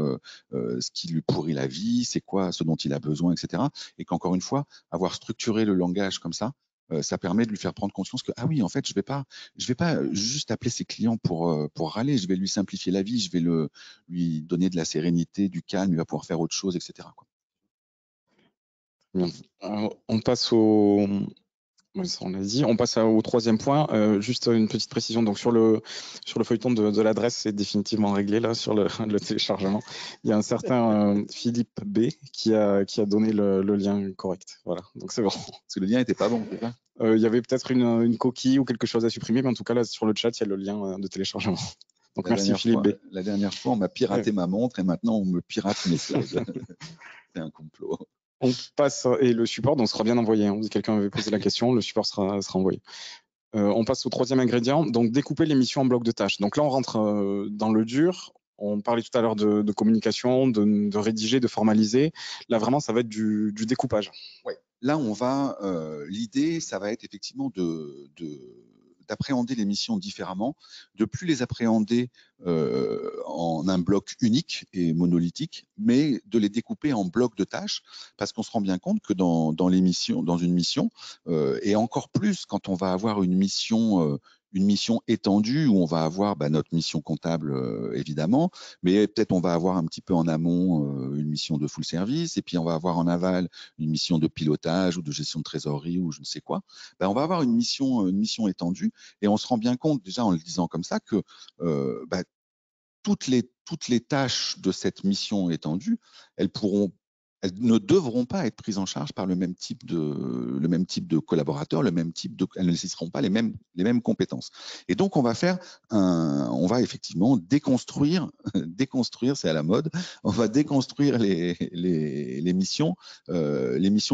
ce qui lui pourrit la vie, c'est quoi ce dont il a besoin, etc. Et qu'encore une fois, avoir structuré le langage comme ça permet de lui faire prendre conscience que, ah oui, en fait, je vais pas juste appeler ses clients pour râler, je vais lui simplifier la vie, je vais lui donner de la sérénité, du calme, il va pouvoir faire autre chose, etc., quoi. Bien. On passe au, oui, ça, on l'a dit. On passe au troisième point. Juste une petite précision. Donc sur le feuilleton de l'adresse, c'est définitivement réglé là sur le téléchargement. Il y a un certain Philippe B qui a donné le lien correct. Voilà. Donc c'est bon. Parce que le lien n'était pas bon, c'est ça? Il y avait peut-être une coquille ou quelque chose à supprimer, mais en tout cas là sur le chat, il y a le lien de téléchargement. Donc merci Philippe B. La dernière fois, on m'a piraté ma montre et maintenant on me pirate mes slides. C'est un complot. On passe, et le support donc sera bien envoyé. Hein. Quelqu'un avait posé la question, le support sera envoyé. On passe au troisième ingrédient, donc découper l'émission en blocs de tâches. Donc là, on rentre dans le dur. On parlait tout à l'heure de communication, de rédiger, de formaliser. Là, vraiment, ça va être du découpage. Ouais. Là, on va. L'idée, ça va être effectivement d'appréhender les missions différemment, de plus les appréhender en un bloc unique et monolithique, mais de les découper en blocs de tâches, parce qu'on se rend bien compte que dans une mission, et encore plus quand on va avoir une mission étendue où on va avoir notre mission comptable évidemment, mais peut-être on va avoir un petit peu en amont une mission de full service, et puis on va avoir en aval une mission de pilotage ou de gestion de trésorerie ou je ne sais quoi. On va avoir une mission étendue, et on se rend bien compte déjà en le disant comme ça que toutes les tâches de cette mission étendue, elles ne devront pas être prises en charge par le même type de collaborateurs, elles ne nécessiteront pas les mêmes compétences. Et donc on va effectivement déconstruire, c'est à la mode, on va déconstruire les missions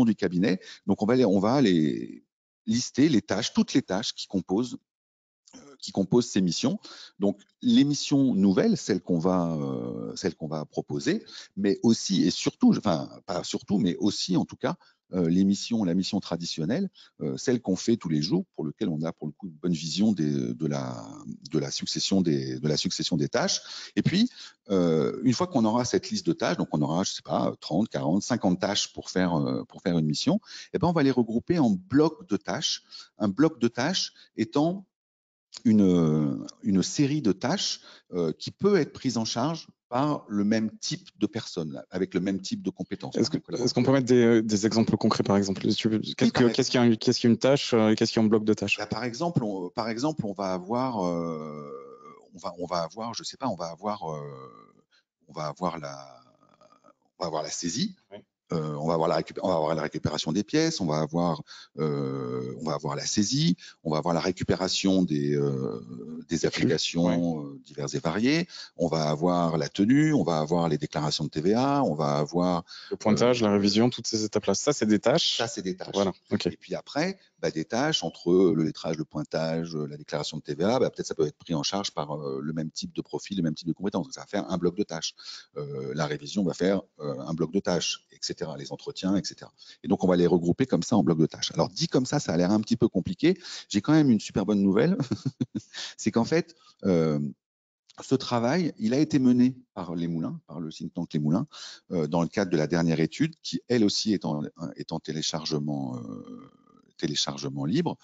du cabinet. Donc on va les lister toutes les tâches qui composent ces missions. Donc, les missions nouvelles, celles qu'on va proposer, mais aussi et surtout, enfin, pas surtout, mais aussi en tout cas, la mission traditionnelle, celle qu'on fait tous les jours, pour lequel on a pour le coup une bonne vision de la succession des tâches. Et puis, une fois qu'on aura cette liste de tâches, donc on aura, je sais pas, 30, 40, 50 tâches pour faire une mission, et ben on va les regrouper en blocs de tâches. Un bloc de tâches étant une série de tâches qui peut être prise en charge par le même type de personne, avec le même type de compétences. Est-ce qu'on peut mettre des exemples concrets, par exemple? Qu'est-ce qui est une tâche et qu'est-ce qui est un bloc de tâches? Par exemple, on va avoir, je sais pas, on va avoir la saisie. Oui. on va avoir la récupération des pièces, on va avoir la saisie, on va avoir la récupération des applications diverses et variées, on va avoir la tenue, on va avoir les déclarations de TVA, on va avoir le pointage, la révision, toutes ces étapes-là. Ça, c'est des tâches. Ça, c'est des tâches. Voilà. Okay. Et puis après, des tâches entre le lettrage, le pointage, la déclaration de TVA, peut-être ça peut être pris en charge par le même type de profil, le même type de compétences. Ça va faire un bloc de tâches. La révision va faire un bloc de tâches, etc. Les entretiens, etc. Et donc, on va les regrouper comme ça en blocs de tâches. Alors, dit comme ça a l'air un petit peu compliqué. J'ai quand même une super bonne nouvelle. C'est qu'en fait, ce travail, il a été mené par les Moulins, par le think tank Les Moulins, dans le cadre de la dernière étude, qui elle aussi est en téléchargement libre.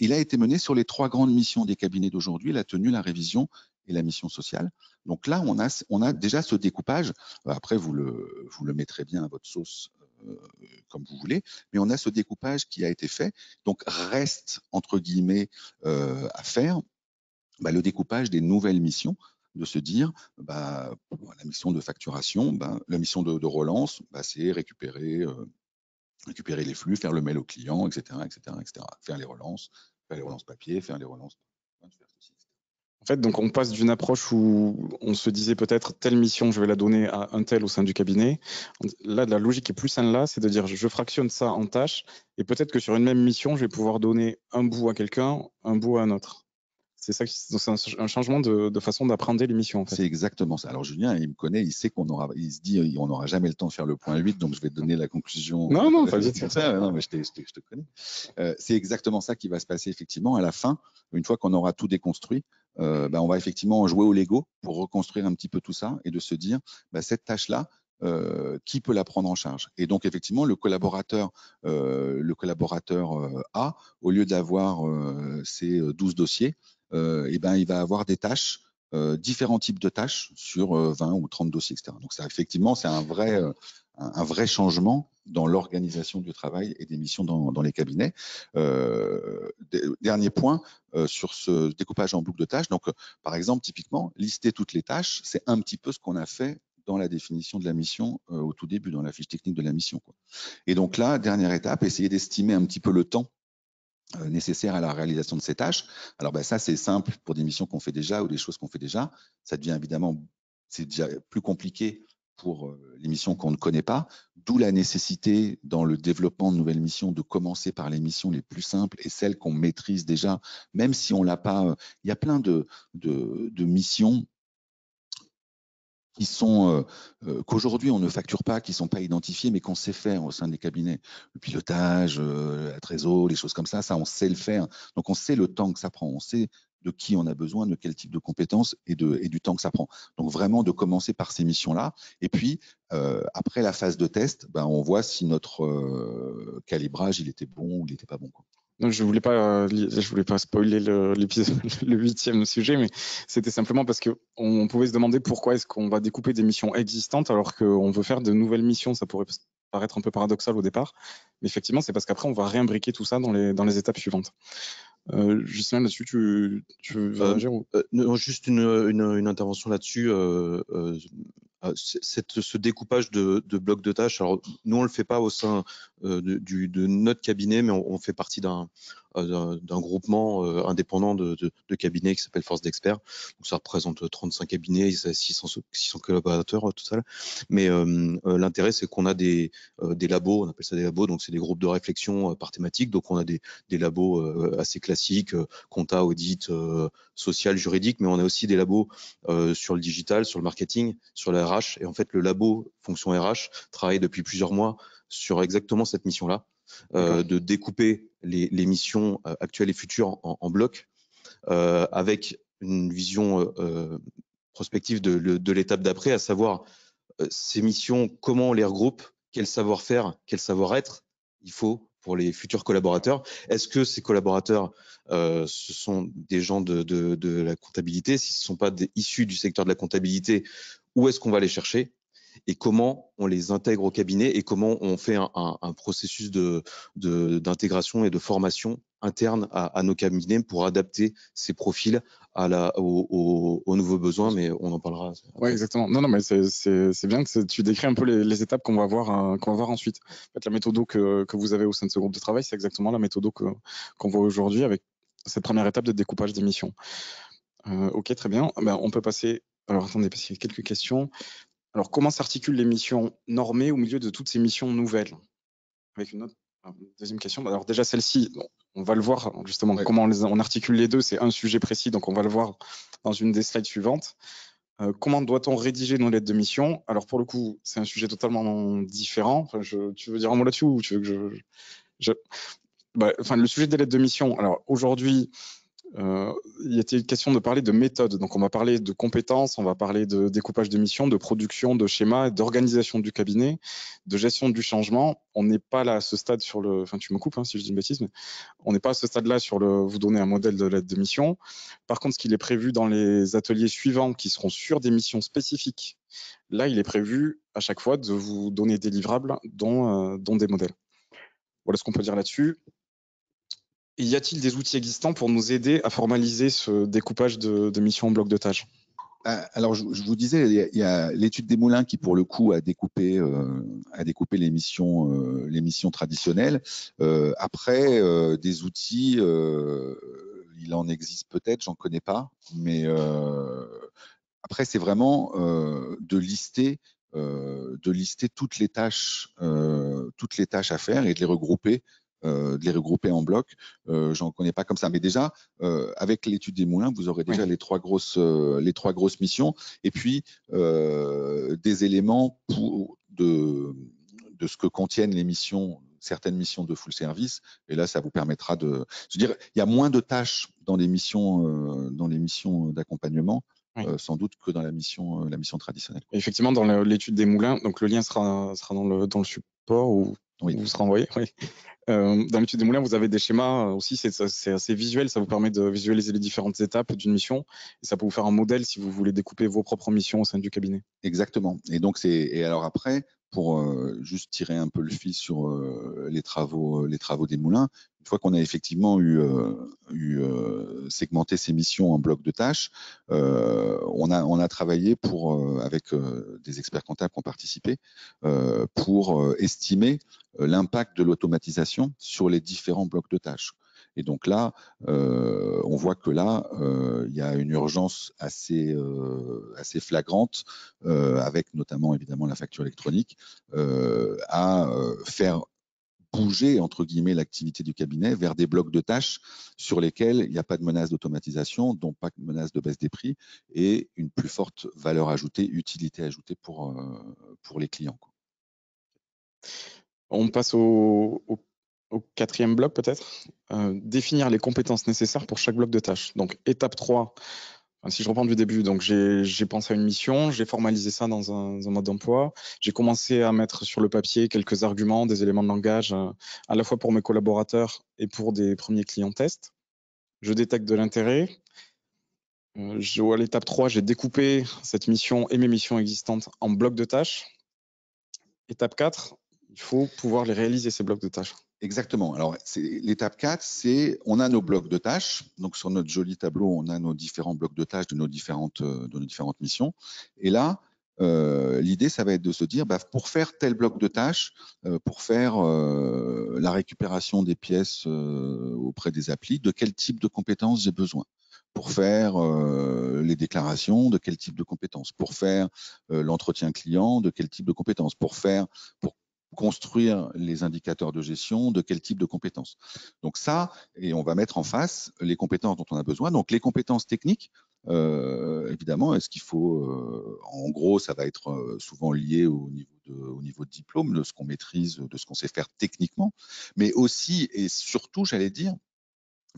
Il a été mené sur les 3 grandes missions des cabinets d'aujourd'hui, la tenue, la révision et la mission sociale. Donc là, on a déjà ce découpage. Après, vous le mettrez bien à votre sauce comme vous voulez, mais on a ce découpage qui a été fait. Donc reste, entre guillemets, à faire le découpage des nouvelles missions, de se dire, la mission de facturation, la mission de relance, c'est récupérer les flux, faire le mail au client, etc., faire les relances papier, faire les relances. En fait, donc on passe d'une approche où on se disait peut-être telle mission, je vais la donner à un tel au sein du cabinet. Là, la logique est plus saine là, c'est de dire je fractionne ça en tâches et peut-être que sur une même mission, je vais pouvoir donner un bout à quelqu'un, un bout à un autre. C'est ça, c'est un changement de façon d'apprendre les missions. En fait. C'est exactement ça. Alors Julien, il me connaît, il sait il se dit, on n'aura jamais le temps de faire le point 8, donc je vais te donner la conclusion. Non, pas vite. Non, mais je te connais. C'est exactement ça qui va se passer effectivement à la fin, une fois qu'on aura tout déconstruit. On va effectivement jouer au Lego pour reconstruire un petit peu tout ça et de se dire, cette tâche-là, qui peut la prendre en charge? Et donc effectivement, le collaborateur A, au lieu d'avoir ses 12 dossiers, il va avoir des tâches, différents types de tâches sur 20 ou 30 dossiers, etc. Donc ça, effectivement, c'est un vrai changement dans l'organisation du travail et des missions dans les cabinets. Dernier point sur ce découpage en boucle de tâches. Donc, par exemple, typiquement, lister toutes les tâches, c'est un petit peu ce qu'on a fait dans la définition de la mission au tout début, dans la fiche technique de la mission, quoi. Et donc là, dernière étape, essayer d'estimer un petit peu le temps nécessaire à la réalisation de ces tâches. Alors ça, c'est simple pour des missions qu'on fait déjà ou des choses qu'on fait déjà. Ça devient évidemment, c'est déjà plus compliqué pour les missions qu'on ne connaît pas, d'où la nécessité dans le développement de nouvelles missions de commencer par les missions les plus simples et celles qu'on maîtrise déjà, même si on l'a pas. Il y a plein de missions qui sont qu'aujourd'hui on ne facture pas, qui sont pas identifiés, mais qu'on sait faire au sein des cabinets. Le pilotage, la trésor, les choses comme ça, on sait le faire. Donc on sait le temps que ça prend, on sait de qui on a besoin, de quel type de compétences et du temps que ça prend. Donc vraiment de commencer par ces missions-là. Et puis après la phase de test, on voit si notre calibrage il était bon ou il n'était pas bon, quoi. Donc, je voulais pas spoiler l'épisode, le 8e sujet, mais c'était simplement parce que on pouvait se demander pourquoi est-ce qu'on va découper des missions existantes alors qu'on veut faire de nouvelles missions. Ça pourrait paraître un peu paradoxal au départ, mais effectivement, c'est parce qu'après, on va réimbriquer tout ça dans les étapes suivantes. Justin, là-dessus, tu veux réagir non, juste une intervention là-dessus. Ce découpage de blocs de tâches, alors nous on le fait pas au sein de notre cabinet, mais on fait partie d'un groupement indépendant de cabinets qui s'appelle Force d'Experts. Donc ça représente 35 cabinets, 600 collaborateurs au total. Mais l'intérêt c'est qu'on a des labos, on appelle ça des labos, donc c'est des groupes de réflexion par thématique. Donc on a des labos assez classiques, compta, audit, social, juridique, mais on a aussi des labos sur le digital, sur le marketing, sur la RH. Et en fait, le labo fonction RH travaille depuis plusieurs mois sur exactement cette mission-là, de découper les missions actuelles et futures en blocs, avec une vision prospective de l'étape d'après, à savoir ces missions, comment on les regroupe, quel savoir-faire, quel savoir-être il faut pour les futurs collaborateurs. Est-ce que ces collaborateurs, ce sont des gens de la comptabilité? Si ce ne sont pas issus du secteur de la comptabilité, où est-ce qu'on va les chercher? Et comment on les intègre au cabinet et comment on fait un processus d'intégration et de formation interne à nos cabinets pour adapter ces profils aux nouveaux besoins, mais on en parlera après. Oui, exactement. Non, mais c'est bien que tu décris un peu les étapes qu'on va voir ensuite. En fait, la méthode que vous avez au sein de ce groupe de travail, c'est exactement la méthode qu'on voit aujourd'hui avec cette première étape de découpage des missions. Ok, très bien. Ben, on peut passer. Alors, attendez, parce qu'il y a quelques questions. Alors, comment s'articulent les missions normées au milieu de toutes ces missions nouvelles? Avec une deuxième question. Alors, déjà, celle-ci, on va le voir justement, comment on articule les deux. C'est un sujet précis, donc on va le voir dans une des slides suivantes. Comment doit-on rédiger nos lettres de mission? Alors, pour le coup, c'est un sujet totalement différent. Enfin, tu veux dire un mot là-dessus ou tu veux que le sujet des lettres de mission. Alors, aujourd'hui, il était question de parler de méthode. Donc, on va parler de compétences, on va parler de découpage de missions, de production, de schéma, d'organisation du cabinet, de gestion du changement. On n'est pas là à ce stade sur le... Enfin, tu me coupes si je dis une bêtise, mais on n'est pas à ce stade-là sur vous donner un modèle de lettre de mission. Par contre, ce qu'il est prévu dans les ateliers suivants qui seront sur des missions spécifiques, là, il est prévu à chaque fois de vous donner des livrables dont des modèles. Voilà ce qu'on peut dire là-dessus. Et y a-t-il des outils existants pour nous aider à formaliser ce découpage de missions en blocs de tâches? Alors, je vous disais, il y a l'étude des moulins qui, pour le coup, a découpé les missions traditionnelles. Après, des outils, il en existe peut-être, j'en connais pas, mais après, c'est vraiment de lister toutes les tâches à faire et de les regrouper en blocs. J'en connais pas comme ça, mais déjà avec l'étude des moulins, vous aurez déjà les trois grosses missions, et puis des éléments de ce que contiennent les missions, certaines missions de full service. Et là, ça vous permettra de, je veux dire, il y a moins de tâches dans les missions d'accompagnement. Sans doute que dans la mission traditionnelle. Effectivement, dans l'étude des moulins, donc le lien sera dans le support ou vous sera envoyé. Oui. Dans l'étude des moulins, vous avez des schémas aussi, c'est assez visuel, ça vous permet de visualiser les différentes étapes d'une mission et ça peut vous faire un modèle si vous voulez découper vos propres missions au sein du cabinet. Exactement. Et donc et alors après, pour juste tirer un peu le fil sur les travaux des moulins, une fois qu'on a effectivement segmenté ces missions en blocs de tâches, on a travaillé avec des experts comptables qui ont participé pour estimer l'impact de l'automatisation sur les différents blocs de tâches. Et donc là, on voit que là, il y a une urgence assez flagrante, avec notamment évidemment la facture électronique, à faire bouger, entre guillemets, l'activité du cabinet vers des blocs de tâches sur lesquels il n'y a pas de menace d'automatisation, donc pas de menace de baisse des prix, et une plus forte valeur ajoutée, utilité ajoutée pour les clients. On passe au quatrième bloc peut-être. Définir les compétences nécessaires pour chaque bloc de tâches. Donc étape 3, si je reprends du début, donc j'ai pensé à une mission, j'ai formalisé ça dans un mode d'emploi, j'ai commencé à mettre sur le papier quelques arguments, des éléments de langage, à la fois pour mes collaborateurs et pour des premiers clients tests. Je détecte de l'intérêt. À l'étape 3, j'ai découpé cette mission et mes missions existantes en blocs de tâches. Étape 4, il faut pouvoir les réaliser, ces blocs de tâches. Exactement. Alors, l'étape 4, c'est on a nos blocs de tâches. Donc, sur notre joli tableau, on a nos différents blocs de tâches de nos différentes missions. Et là, l'idée, ça va être de se dire, pour faire tel bloc de tâches, pour faire la récupération des pièces auprès des applis, de quel type de compétences j'ai besoin? Pour faire les déclarations, de quel type de compétences? Pour faire l'entretien client, de quel type de compétences? Pour construire les indicateurs de gestion, de quel type de compétences. Donc ça, et on va mettre en face les compétences dont on a besoin. Donc les compétences techniques, évidemment, est-ce qu'il faut, en gros, ça va être souvent lié au niveau de diplôme, de ce qu'on maîtrise, de ce qu'on sait faire techniquement, mais aussi et surtout, j'allais dire,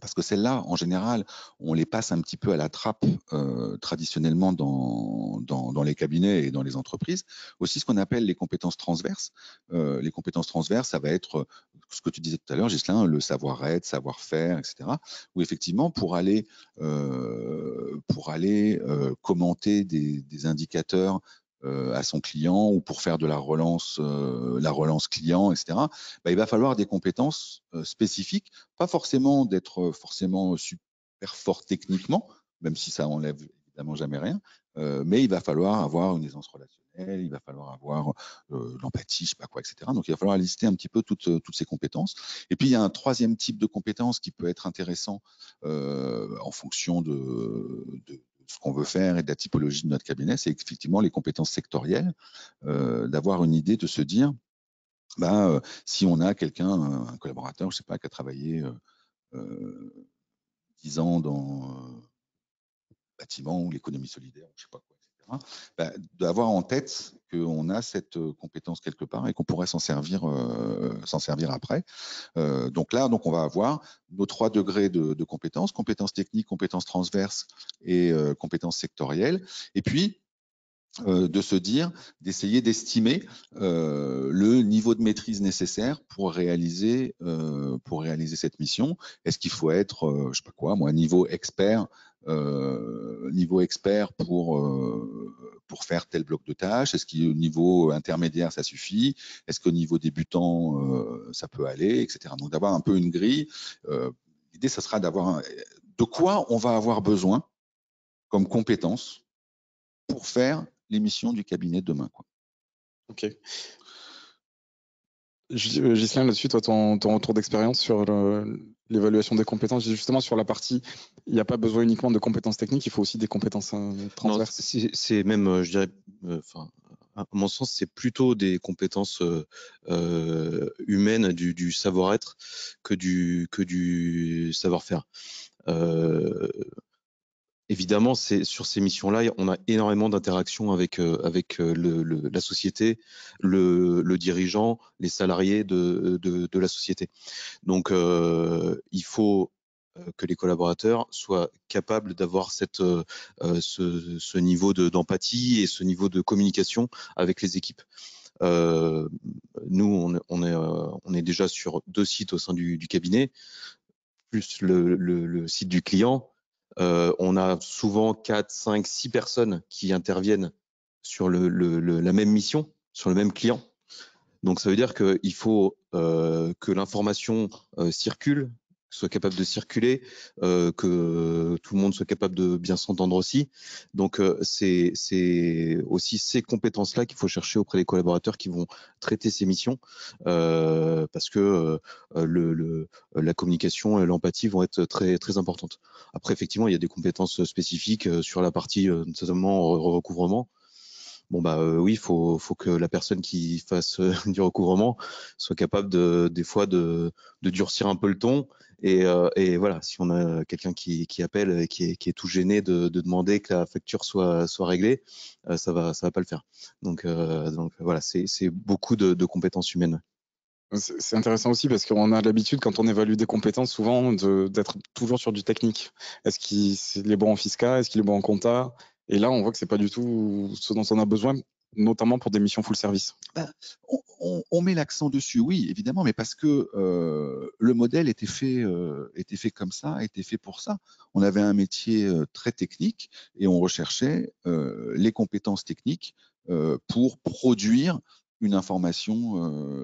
parce que celles-là, en général, on les passe un petit peu à la trappe traditionnellement dans les cabinets et dans les entreprises. Aussi, ce qu'on appelle les compétences transverses. Les compétences transverses, ça va être ce que tu disais tout à l'heure, Ghislain, le savoir-être, savoir-faire, etc. Où effectivement, pour aller commenter des indicateurs à son client ou pour faire de la relance client, etc. Il va falloir des compétences spécifiques, pas forcément d'être forcément super fort techniquement, même si ça enlève évidemment jamais rien, mais il va falloir avoir une aisance relationnelle, il va falloir avoir l'empathie, je sais pas quoi, etc. Donc il va falloir lister un petit peu toutes ces compétences. Et puis il y a un troisième type de compétences qui peut être intéressant en fonction de ce qu'on veut faire et de la typologie de notre cabinet, c'est effectivement les compétences sectorielles, d'avoir une idée, de se dire, si on a quelqu'un, un collaborateur, je sais pas, qui a travaillé 10 ans dans bâtiment ou l'économie solidaire, je sais pas quoi, etc., d'avoir en tête qu'on a cette compétence quelque part et qu'on pourrait s'en servir après. Donc on va avoir nos 3 degrés de compétences techniques, compétences transverses et compétences sectorielles. Et puis, de se dire, d'essayer d'estimer le niveau de maîtrise nécessaire pour réaliser cette mission. Est-ce qu'il faut être, je sais pas quoi, moi, niveau expert pour faire tel bloc de tâches? Est-ce qu'au niveau intermédiaire, ça suffit? Est-ce qu'au niveau débutant, ça peut aller, etc. Donc d'avoir un peu une grille. L'idée, ça sera d'avoir de quoi on va avoir besoin comme compétence pour faire les missions du cabinet demain, quoi. Ok. Ghislain, là-dessus, toi, ton retour d'expérience sur l'évaluation des compétences, justement sur la partie, il n'y a pas besoin uniquement de compétences techniques, il faut aussi des compétences transverses. C'est même, je dirais, à mon sens, c'est plutôt des compétences humaines, du savoir-être que du savoir-faire. Évidemment, sur ces missions-là, on a énormément d'interactions avec la société, le dirigeant, les salariés de la société. Donc, il faut que les collaborateurs soient capables d'avoir ce niveau d'empathie et ce niveau de communication avec les équipes. Nous, on est déjà sur 2 sites au sein du cabinet, plus le site du client. On a souvent 4, 5, 6 personnes qui interviennent sur la même mission, sur le même client. Donc ça veut dire qu'il faut que l'information circule, soit capable de circuler, que tout le monde soit capable de bien s'entendre aussi. Donc c'est aussi ces compétences-là qu'il faut chercher auprès des collaborateurs qui vont traiter ces missions, parce que la communication et l'empathie vont être très, très importantes. Après, effectivement, il y a des compétences spécifiques sur la partie notamment recouvrement. Bon oui, il faut que la personne qui fasse du recouvrement soit capable des fois de durcir un peu le ton et voilà, si on a quelqu'un qui appelle et qui est tout gêné de demander que la facture soit réglée, ça va pas le faire. Donc voilà, c'est beaucoup de compétences humaines. C'est intéressant aussi parce qu'on a l'habitude, quand on évalue des compétences, souvent d'être toujours sur du technique. Est-ce qu'il est bon en fiscal? Est-ce qu'il est bon en compta? Et là, on voit que c'est pas du tout ce dont on a besoin, notamment pour des missions full service. On met l'accent dessus, oui, évidemment, mais parce que le modèle était fait comme ça, était fait pour ça. On avait un métier très technique et on recherchait les compétences techniques pour produire une information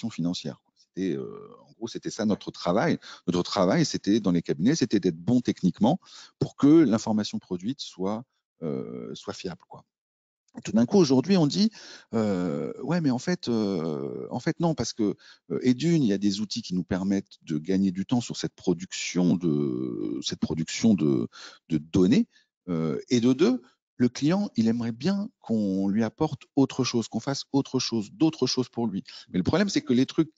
financière. En gros, c'était ça notre travail. Notre travail, c'était dans les cabinets, c'était d'être bon techniquement pour que l'information produite soit fiable, quoi. Tout d'un coup, aujourd'hui, on dit ouais, mais en fait non, parce que et d'une, il y a des outils qui nous permettent de gagner du temps sur cette production de données, et de deux, le client, il aimerait bien qu'on lui apporte autre chose, qu'on fasse autre chose, d'autres choses pour lui. Mais le problème, c'est que les trucs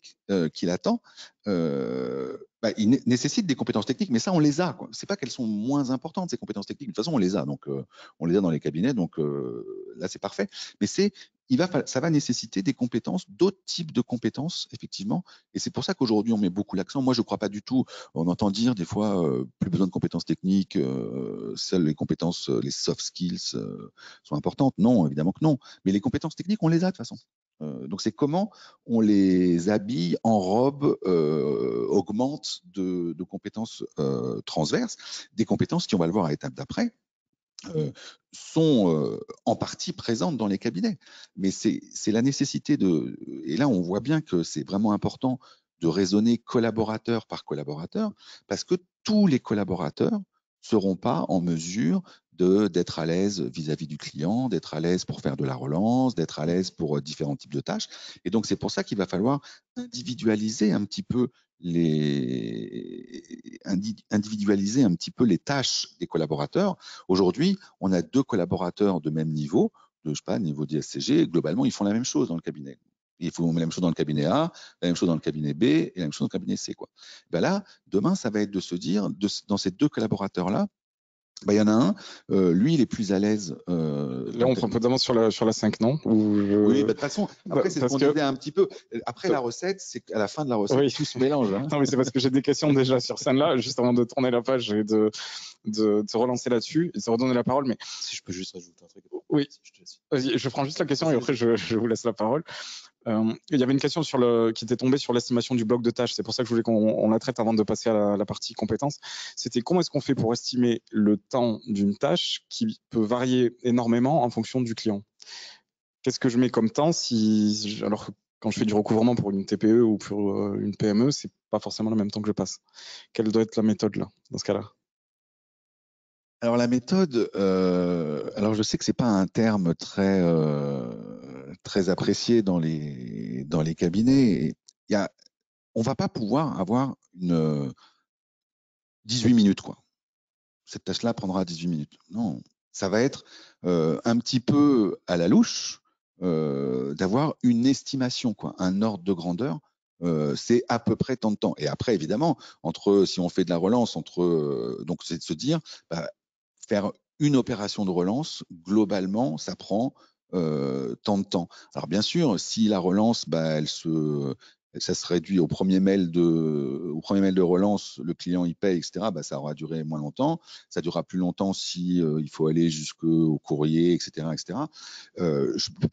qu'il attend, ils nécessitent des compétences techniques, mais ça, on les a, quoi. C'est pas qu'elles sont moins importantes, ces compétences techniques. De toute façon, on les a. Donc, on les a dans les cabinets. Donc, là, c'est parfait. Mais ça va nécessiter des compétences, d'autres types de compétences, effectivement. Et c'est pour ça qu'aujourd'hui, on met beaucoup l'accent. Moi, je ne crois pas du tout. On entend dire des fois, plus besoin de compétences techniques, seules les compétences, les soft skills sont importantes. Non, évidemment que non. Mais les compétences techniques, on les a de toute façon. Donc, c'est comment on les habille, enrobe, augmente de compétences transverses, des compétences qui, on va le voir à l'étape d'après, sont en partie présentes dans les cabinets. Mais c'est la nécessité de... Et là, on voit bien que c'est vraiment important de raisonner collaborateur par collaborateur, parce que tous les collaborateurs seront pas en mesure d'être à l'aise vis-à-vis du client, d'être à l'aise pour faire de la relance, d'être à l'aise pour différents types de tâches. Et donc, c'est pour ça qu'il va falloir individualiser un petit peu individualiser un petit peu les tâches des collaborateurs. Aujourd'hui, on a 2 collaborateurs de même niveau, je sais pas, niveau d'ISCG, globalement, ils font la même chose dans le cabinet. Ils font la même chose dans le cabinet A, la même chose dans le cabinet B et la même chose dans le cabinet C, quoi. Ben là, demain, ça va être de se dire, dans ces 2 collaborateurs-là, il y en a un, lui, il est plus à l'aise. Là, on prend un peu d'avance sur la 5, non? Oui, de toute façon, après, c'est ce qu'on disait un petit peu. Après, la recette, c'est qu'à la fin de la recette, oui, tout se mélange. Hein. Non, mais c'est parce que j'ai des questions déjà sur celle-là, juste avant de tourner la page et de te relancer là-dessus et de te redonner la parole. Mais si je peux juste rajouter un truc. Oui, je prends juste la question et après, je vous laisse la parole. Il y avait une question qui était tombée sur l'estimation du bloc de tâches. C'est pour ça que je voulais qu'on la traite avant de passer à la partie compétences. C'était comment est-ce qu'on fait pour estimer le temps d'une tâche qui peut varier énormément en fonction du client. Qu'est-ce que je mets comme temps alors que quand je fais du recouvrement pour une TPE ou pour une PME, c'est pas forcément le même temps que je passe. Quelle doit être la méthode là, dans ce cas-là? Alors la méthode, alors je sais que c'est pas un terme très très apprécié dans les cabinets. On va pas pouvoir avoir une 18 minutes quoi. Cette tâche-là prendra 18 minutes. Non, ça va être un petit peu à la louche d'avoir une estimation quoi, un ordre de grandeur. C'est à peu près tant de temps. Et après, évidemment, si on fait de la relance, donc c'est de se dire, faire une opération de relance, globalement, ça prend tant de temps. Alors bien sûr, si la relance, ça se réduit au premier mail de relance, le client y paye, etc. Ça aura duré moins longtemps. Ça durera plus longtemps si il faut aller jusqu'au courrier, etc., etc. Je peux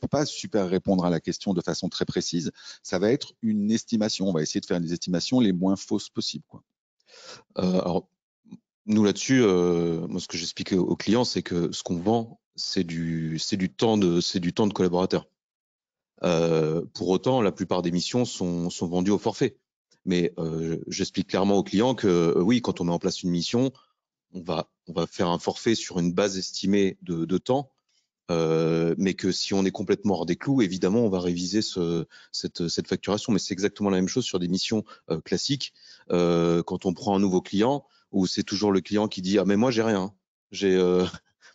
pas super répondre à la question de façon très précise. Ça va être une estimation. On va essayer de faire des estimations les moins fausses possibles, quoi. Alors, nous là-dessus, moi ce que j'explique aux clients, c'est que ce qu'on vend, c'est du temps de collaborateur. Pour autant, la plupart des missions sont vendues au forfait. Mais j'explique clairement aux clients que oui, quand on met en place une mission, on va faire un forfait sur une base estimée de temps, mais que si on est complètement hors des clous, évidemment, on va réviser cette facturation. Mais c'est exactement la même chose sur des missions classiques. Quand on prend un nouveau client, où c'est toujours le client qui dit « Ah, mais moi, j'ai rien.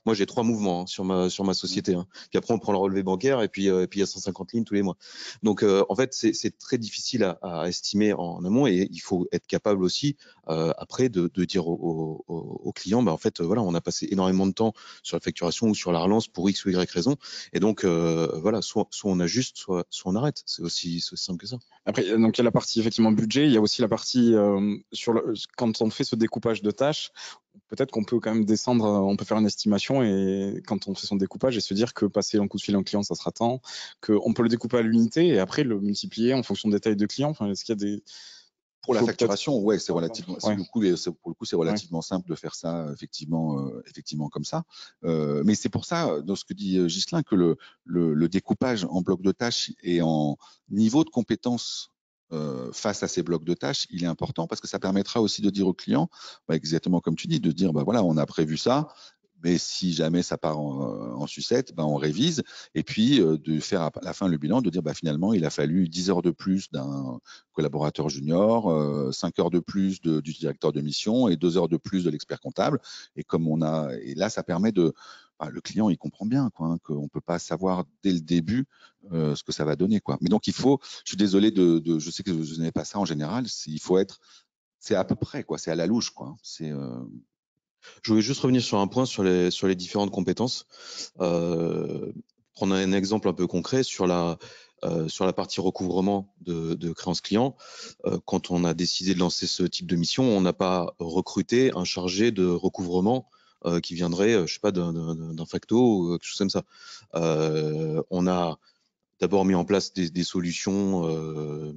Moi, j'ai 3 mouvements sur ma société. Hein. » Puis après, on prend le relevé bancaire et puis il y a 150 lignes tous les mois. Donc, en fait, c'est très difficile à estimer en amont et il faut être capable aussi, après, de dire aux clients, en fait, voilà, on a passé énormément de temps sur la facturation ou sur la relance pour X ou Y raison. Et donc, voilà, soit on ajuste, soit on arrête. C'est aussi simple que ça. Après, donc il y a la partie effectivement budget, il y a aussi la partie quand on fait ce découpage de tâches, peut-être qu'on peut quand même descendre, on peut faire une estimation et quand on fait son découpage et se dire que passer un coup de fil à un client, ça sera tant, qu'on peut le découper à l'unité et après le multiplier en fonction des tailles de clients. Enfin, est-ce qu'il y a des... Pour la facturation, ouais, c'est relativement, ouais. pour le coup, c'est relativement simple de faire ça, effectivement comme ça. Mais c'est pour ça, dans ce que dit Ghislain, que le découpage en blocs de tâches et en niveau de compétences face à ces blocs de tâches, il est important parce que ça permettra aussi de dire au client, exactement comme tu dis, de dire, voilà, on a prévu ça. Mais si jamais ça part en sucette, on révise. Et puis, de faire à la fin le bilan, de dire finalement, il a fallu 10 heures de plus d'un collaborateur junior, 5 heures de plus du directeur de mission et 2 heures de plus de l'expert comptable. Et là, ça permet le client, il comprend bien qu'on ne peut pas savoir dès le début ce que ça va donner. Mais donc, je suis désolé je sais que je n'ai pas ça en général, c'est à peu près, c'est à la louche. Je voulais juste revenir sur un point sur les différentes compétences. Prendre un exemple un peu concret sur la partie recouvrement de créances clients. Quand on a décidé de lancer ce type de mission, on n'a pas recruté un chargé de recouvrement qui viendrait, je sais pas, d'un facto ou quelque chose comme ça. On a d'abord mis en place des solutions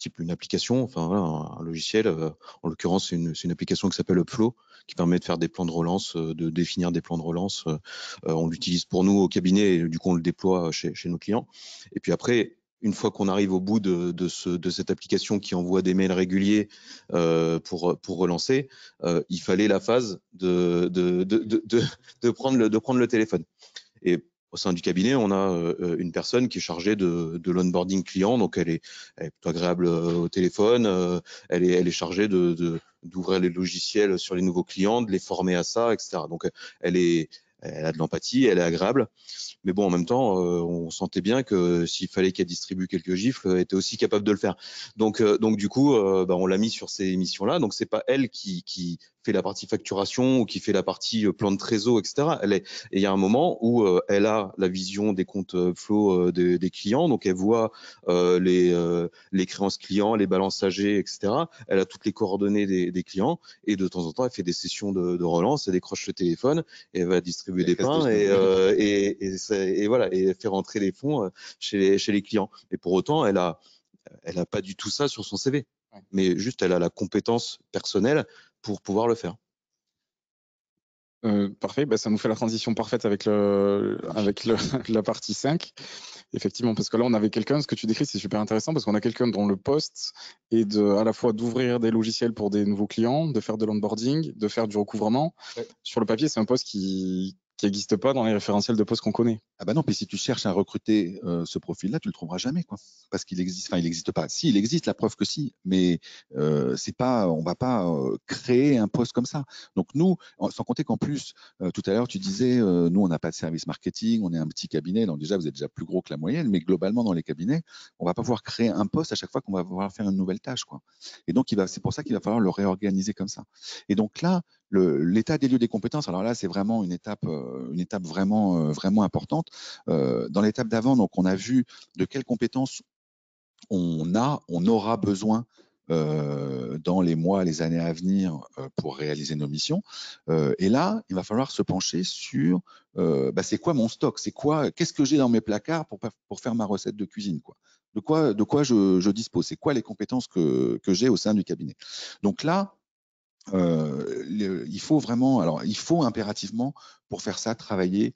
type une application, enfin voilà, un logiciel. En l'occurrence, c'est une application qui s'appelle Upflow, qui permet de faire des plans de relance, de définir des plans de relance. On l'utilise pour nous au cabinet et du coup on le déploie chez nos clients. Et puis après, une fois qu'on arrive au bout de cette application qui envoie des mails réguliers pour relancer, il fallait la phase de prendre le téléphone. Et au sein du cabinet, on a une personne qui est chargée de l'onboarding client, donc elle est plutôt agréable au téléphone, elle est chargée d'ouvrir les logiciels sur les nouveaux clients, de les former à ça, etc. Donc elle a de l'empathie, elle est agréable. Mais bon, en même temps, on sentait bien que s'il fallait qu'elle distribue quelques gifles, elle était aussi capable de le faire. Donc du coup, on l'a mis sur ces missions-là. Donc c'est pas elle qui fait la partie facturation ou qui fait la partie plan de trésor, etc. Et il y a un moment où elle a la vision des comptes flow des clients. Donc elle voit les créances clients, les balances âgées, etc. Elle a toutes les coordonnées des clients et de temps en temps, elle fait des sessions de relance, elle décroche le téléphone et elle va distribuer des pains et voilà, et fait rentrer les fonds chez les clients. Et pour autant, elle a pas du tout ça sur son CV, mais juste elle a la compétence personnelle pour pouvoir le faire. Parfait, ça nous fait la transition parfaite avec la partie 5. Effectivement, parce que là, on avait quelqu'un, ce que tu décris, c'est super intéressant parce qu'on a quelqu'un dont le poste est à la fois d'ouvrir des logiciels pour des nouveaux clients, de faire de l'onboarding, de faire du recouvrement. Ouais. Sur le papier, c'est un poste qui n'existe pas dans les référentiels de postes qu'on connaît. Ah bah non, puis si tu cherches à recruter ce profil-là, tu le trouveras jamais, quoi. Parce qu'il existe, enfin il n'existe pas. Si, il existe, la preuve que si, mais c'est pas, on va pas créer un poste comme ça. Donc nous, sans compter qu'en plus, tout à l'heure tu disais, nous on n'a pas de service marketing, on est un petit cabinet, donc déjà vous êtes déjà plus gros que la moyenne, mais globalement dans les cabinets, on va pas pouvoir créer un poste à chaque fois qu'on va pouvoir faire une nouvelle tâche, quoi. Et donc c'est pour ça qu'il va falloir le réorganiser comme ça. Et donc là, l'état des lieux des compétences, alors là c'est vraiment une étape vraiment importante. Dans l'étape d'avant, donc on a vu de quelles compétences on aura besoin dans les mois, les années à venir pour réaliser nos missions. Et là, il va falloir se pencher sur c'est quoi mon stock, qu'est-ce que j'ai dans mes placards pour faire ma recette de cuisine, quoi. De quoi je dispose, c'est quoi les compétences que j'ai au sein du cabinet. Donc là, il faut impérativement, pour faire ça, travailler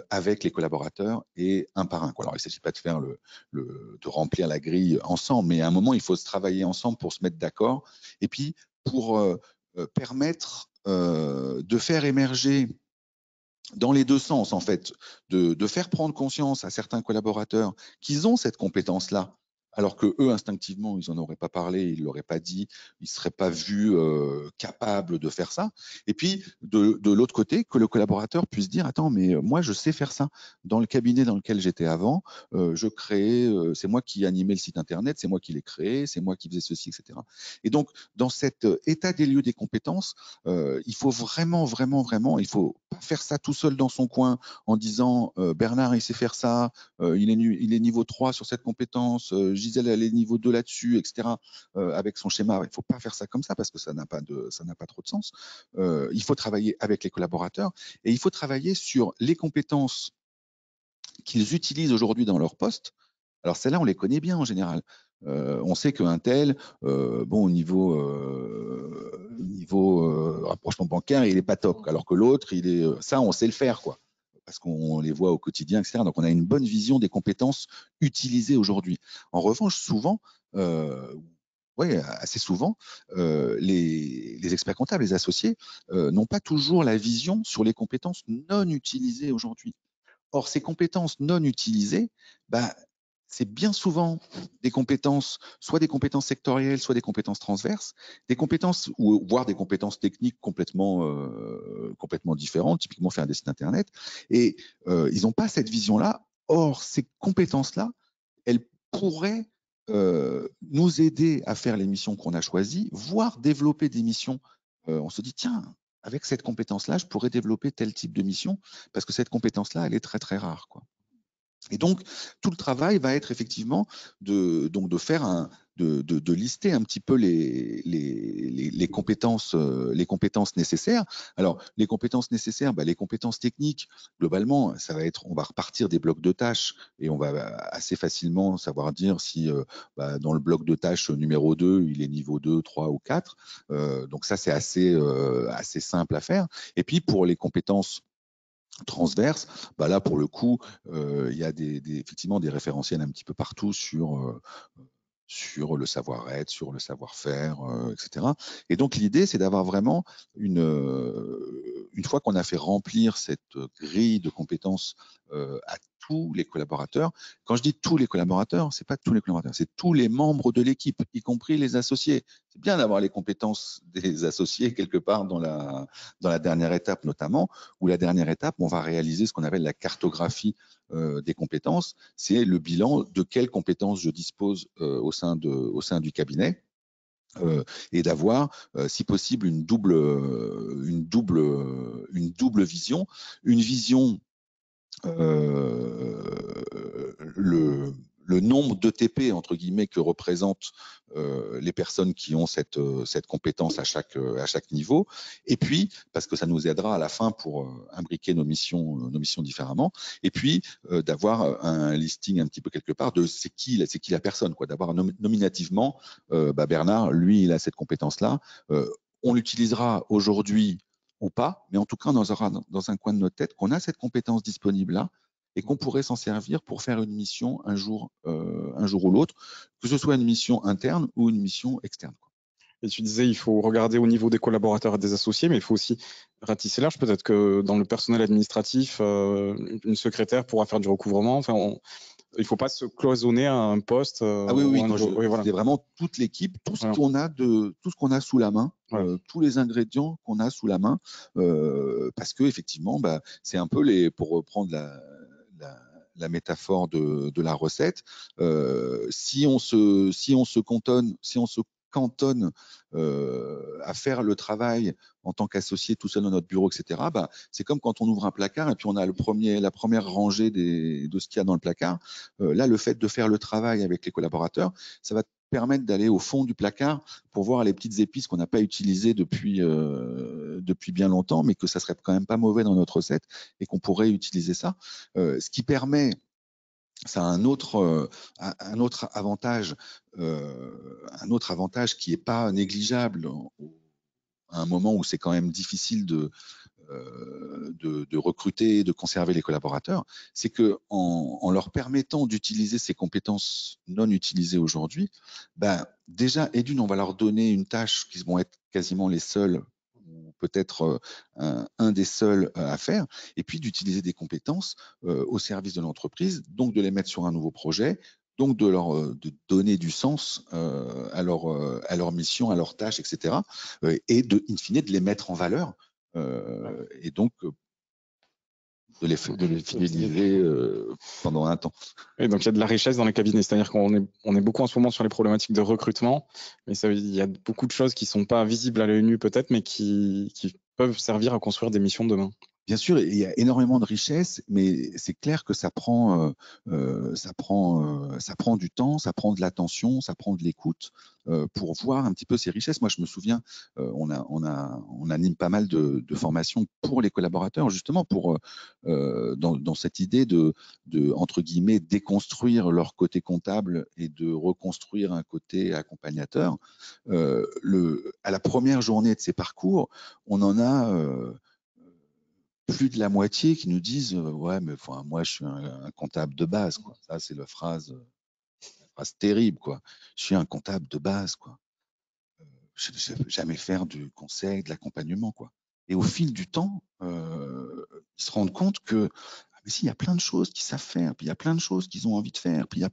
avec les collaborateurs et un par un, quoi. Alors, il ne s'agit pas de faire de remplir la grille ensemble, mais à un moment, il faut se travailler ensemble pour se mettre d'accord et puis pour permettre de faire émerger dans les deux sens, en fait, de faire prendre conscience à certains collaborateurs qu'ils ont cette compétence-là, alors que eux, instinctivement, ils n'en auraient pas parlé, ils ne l'auraient pas dit, ils ne seraient pas vus capables de faire ça. Et puis, de l'autre côté, que le collaborateur puisse dire, attends, mais moi, je sais faire ça. Dans le cabinet dans lequel j'étais avant, je créais, c'est moi qui animais le site Internet, c'est moi qui l'ai créé, c'est moi qui faisais ceci, etc. Et donc, dans cet état des lieux des compétences, il faut vraiment, il faut pas faire ça tout seul dans son coin en disant Bernard, il sait faire ça, il est niveau 3 sur cette compétence, Gisèle, elle est niveau 2 là-dessus, etc. Avec son schéma. Il ne faut pas faire ça comme ça parce que ça n'a pas trop de sens. Il faut travailler avec les collaborateurs et il faut travailler sur les compétences qu'ils utilisent aujourd'hui dans leur poste. Alors celles-là, on les connaît bien en général. On sait qu'un tel, au niveau rapprochement bancaire, il n'est pas top, alors que l'autre, ça, on sait le faire, quoi, parce qu'on les voit au quotidien, etc. Donc on a une bonne vision des compétences utilisées aujourd'hui. En revanche, souvent, assez souvent, les experts comptables, les associés, n'ont pas toujours la vision sur les compétences non utilisées aujourd'hui. Or, ces compétences non utilisées, c'est bien souvent des compétences, soit des compétences sectorielles, soit des compétences transverses, des compétences, voire des compétences techniques complètement différentes, typiquement faire des sites Internet. Et ils n'ont pas cette vision-là. Or, ces compétences-là, elles pourraient nous aider à faire les missions qu'on a choisies, voire développer des missions. On se dit, tiens, avec cette compétence-là, je pourrais développer tel type de mission parce que cette compétence-là, elle est très, très rare, quoi. Et donc, tout le travail va être effectivement de faire de lister un petit peu les compétences nécessaires. Alors, les compétences nécessaires, les compétences techniques, globalement, ça va être, on va repartir des blocs de tâches et on va assez facilement savoir dire si dans le bloc de tâches numéro 2, il est niveau 2, 3 ou 4. Donc ça, c'est assez simple à faire. Et puis, pour les compétences transverse, là pour le coup, il y a effectivement des référentiels un petit peu partout sur le savoir-être, sur le savoir-faire, etc. Et donc l'idée, c'est d'avoir vraiment une fois qu'on a fait remplir cette grille de compétences à tous les collaborateurs. Quand je dis tous les collaborateurs, c'est pas tous les collaborateurs, c'est tous les membres de l'équipe, y compris les associés. C'est bien d'avoir les compétences des associés quelque part dans la dernière étape notamment, où la dernière étape, on va réaliser ce qu'on appelle la cartographie des compétences. C'est le bilan de quelles compétences je dispose au sein du cabinet. Et d'avoir, si possible, une double vision. Une vision, le nombre d'ETP, entre guillemets, que représentent les personnes qui ont cette compétence à chaque niveau. Et puis, parce que ça nous aidera à la fin pour imbriquer nos missions différemment. Et puis, d'avoir un listing un petit peu quelque part de c'est qui la personne, quoi. D'avoir nominativement, Bernard, lui, il a cette compétence-là. On l'utilisera aujourd'hui ou pas, mais en tout cas, on aura dans un coin de notre tête qu'on a cette compétence disponible-là et qu'on pourrait s'en servir pour faire une mission un jour ou l'autre, que ce soit une mission interne ou une mission externe. Et tu disais, il faut regarder au niveau des collaborateurs et des associés, mais il faut aussi ratisser large. Peut-être que dans le personnel administratif, une secrétaire pourra faire du recouvrement. Enfin, il ne faut pas se cloisonner à un poste. Ah oui, voilà. C'est vraiment toute l'équipe, tout ce qu'on a sous la main, tous les ingrédients qu'on a sous la main, parce que effectivement, c'est un peu pour reprendre la métaphore de la recette. Si on se cantonne à faire le travail en tant qu'associé tout seul dans notre bureau, etc., c'est comme quand on ouvre un placard et puis on a la première rangée de ce qu'il y a dans le placard. Là, le fait de faire le travail avec les collaborateurs, ça va permettre d'aller au fond du placard pour voir les petites épices qu'on n'a pas utilisées depuis bien longtemps, mais que ça serait quand même pas mauvais dans notre recette et qu'on pourrait utiliser ça. Ce qui permet, ça a un autre avantage qui n'est pas négligeable à un moment où c'est quand même difficile de recruter, de conserver les collaborateurs, c'est que en leur permettant d'utiliser ces compétences non utilisées aujourd'hui, déjà, on va leur donner une tâche qui vont être quasiment les seuls ou peut-être un des seuls à faire, et puis d'utiliser des compétences au service de l'entreprise, donc de les mettre sur un nouveau projet, donc de donner du sens à leur mission, à leurs tâches, etc. Et in fine, de les mettre en valeur et donc de les fidéliser pendant un temps. Et donc il y a de la richesse dans les cabinets, c'est-à-dire qu'on est beaucoup en ce moment sur les problématiques de recrutement, mais il y a beaucoup de choses qui ne sont pas visibles à l'œil nu peut-être, mais qui peuvent servir à construire des missions de demain. Bien sûr, il y a énormément de richesses, mais c'est clair que ça prend du temps, ça prend de l'attention, ça prend de l'écoute pour voir un petit peu ces richesses. Moi, je me souviens, on anime pas mal de formations pour les collaborateurs, justement pour dans cette idée de entre guillemets déconstruire leur côté comptable et de reconstruire un côté accompagnateur. À la première journée de ces parcours, on en a plus de la moitié qui nous disent ouais, mais moi je suis un comptable de base, quoi. Ça c'est la phrase terrible, quoi. Je suis un comptable de base, quoi. Je ne sais jamais faire du conseil, de l'accompagnement, quoi. Et au fil du temps, ils se rendent compte que mais si, il y a plein de choses qu'ils savent faire, puis il y a plein de choses qu'ils ont envie de faire, puis il y a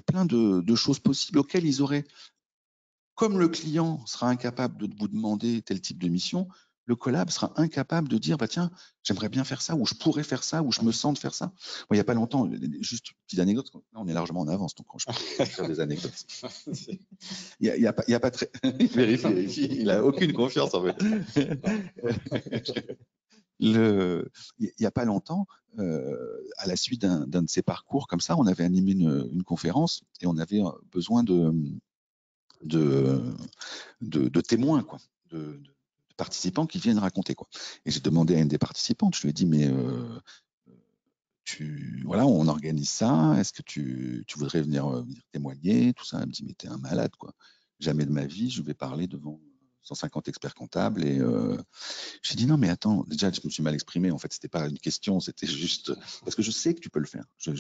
plein de choses possibles auxquelles ils auraient. Comme le client sera incapable de vous demander tel type de mission, le collab sera incapable de dire tiens, j'aimerais bien faire ça, ou je pourrais faire ça, ou je me sens de faire ça. Moi, il n'y a pas longtemps, juste une petite anecdote, là, on est largement en avance, donc je peux faire des anecdotes. Il y a pas très. Vérifie, il n'a aucune confiance en fait. il n'y a pas longtemps, à la suite d'un de ces parcours comme ça, on avait animé une conférence et on avait besoin de témoins, quoi, de participants qui viennent raconter, quoi. Et j'ai demandé à une des participantes, je lui ai dit, mais voilà, on organise ça, est-ce que tu voudrais venir témoigner, tout ça. Elle me dit, mais t'es un malade, quoi. Jamais de ma vie, je vais parler devant 150 experts comptables. Et j'ai dit, non, mais attends, déjà, je me suis mal exprimé. En fait, c'était pas une question, c'était juste parce que je sais que tu peux le faire. Je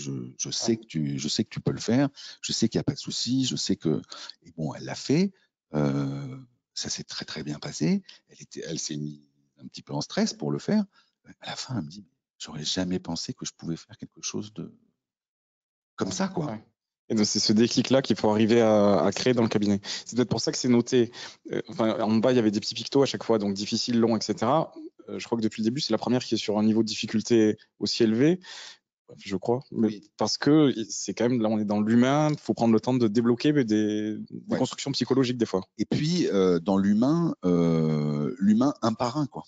sais que tu peux le faire. Je sais qu'il n'y a pas de souci. Je sais que, et bon, elle l'a fait. Ça s'est très, très bien passé. Elle s'est mise un petit peu en stress pour le faire. À la fin, elle me dit, j'aurais jamais pensé que je pouvais faire quelque chose de comme ça, quoi. Ouais. Et donc c'est ce déclic-là qu'il faut arriver à créer dans le cabinet. C'est peut-être pour ça que c'est noté. Enfin, en bas, il y avait des petits pictos à chaque fois, donc difficile, long, etc. Je crois que depuis le début, c'est la première qui est sur un niveau de difficulté aussi élevé, je crois. Mais Oui. parce que c'est quand même, là, on est dans l'humain, il faut prendre le temps de débloquer des Ouais. constructions psychologiques des fois. Et puis, dans l'humain, l'humain un par un, quoi.